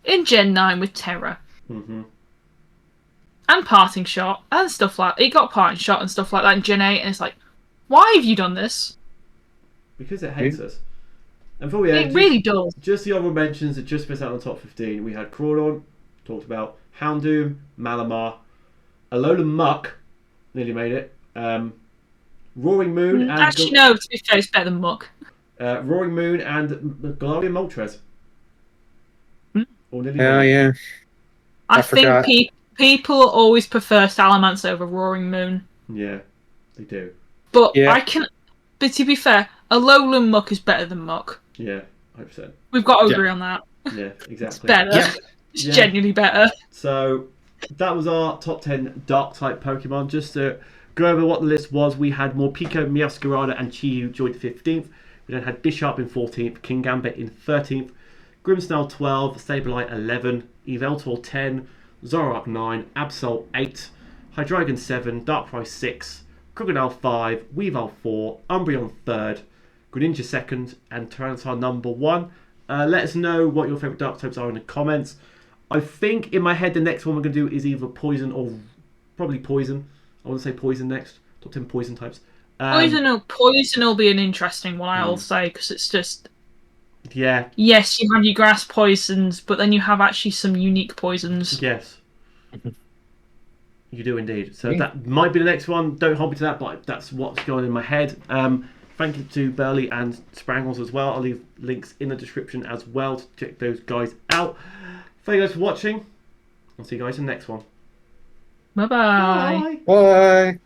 in Gen 9 with Terra. And Parting Shot and stuff like that. It got Parting Shot and stuff like that in Gen 8, and it's like, why have you done this? Because it hates us. And before we end, it really does. Just the honorable mentions that just missed out on the top 15. We had Crawdon, talked about Houndoom, Malamar, Alolan Muck, nearly made it. Roaring Moon and actually, no. To be fair, it's better than Muck. Roaring Moon and Galarian Moltres. Yeah. I think people always prefer Salamence over Roaring Moon. Yeah, they do. But But to be fair, a Alolan Muck is better than Muck. Yeah, 100%. We've got to agree on that. Yeah, exactly. It's better. Yeah. It's genuinely better. So that was our top 10 Dark-type Pokemon. Just to go over what the list was, we had Morpeko, Meowscarada, and Chi-Yu joined 15th. We then had Bisharp in 14th, Kingambit in 13th, Grimmsnarl 12, Sableye 11, Yveltal 10, Zoroark 9, Absol 8, Hydreigon 7, Darkrai 6, Crocodile 5, Weavile 4, Umbreon 3rd, Greninja 2nd, and Tyranitar number 1. Let us know what your favourite Dark types are in the comments. I think in my head the next one we're going to do is either Poison or probably Poison. I want to say Poison next. Top 10 Poison types. Poison will be an interesting one, I'll say, because it's just... Yeah. Yes, you have your grass poisons, but then you have actually some unique poisons. Yes. You do indeed. So that might be the next one. Don't hold me to that, but that's what's going on in my head. Thank you to Burley and Sprangles as well. I'll leave links in the description as well to check those guys out. Thank you guys for watching. I'll see you guys in the next one. Bye-bye. Bye.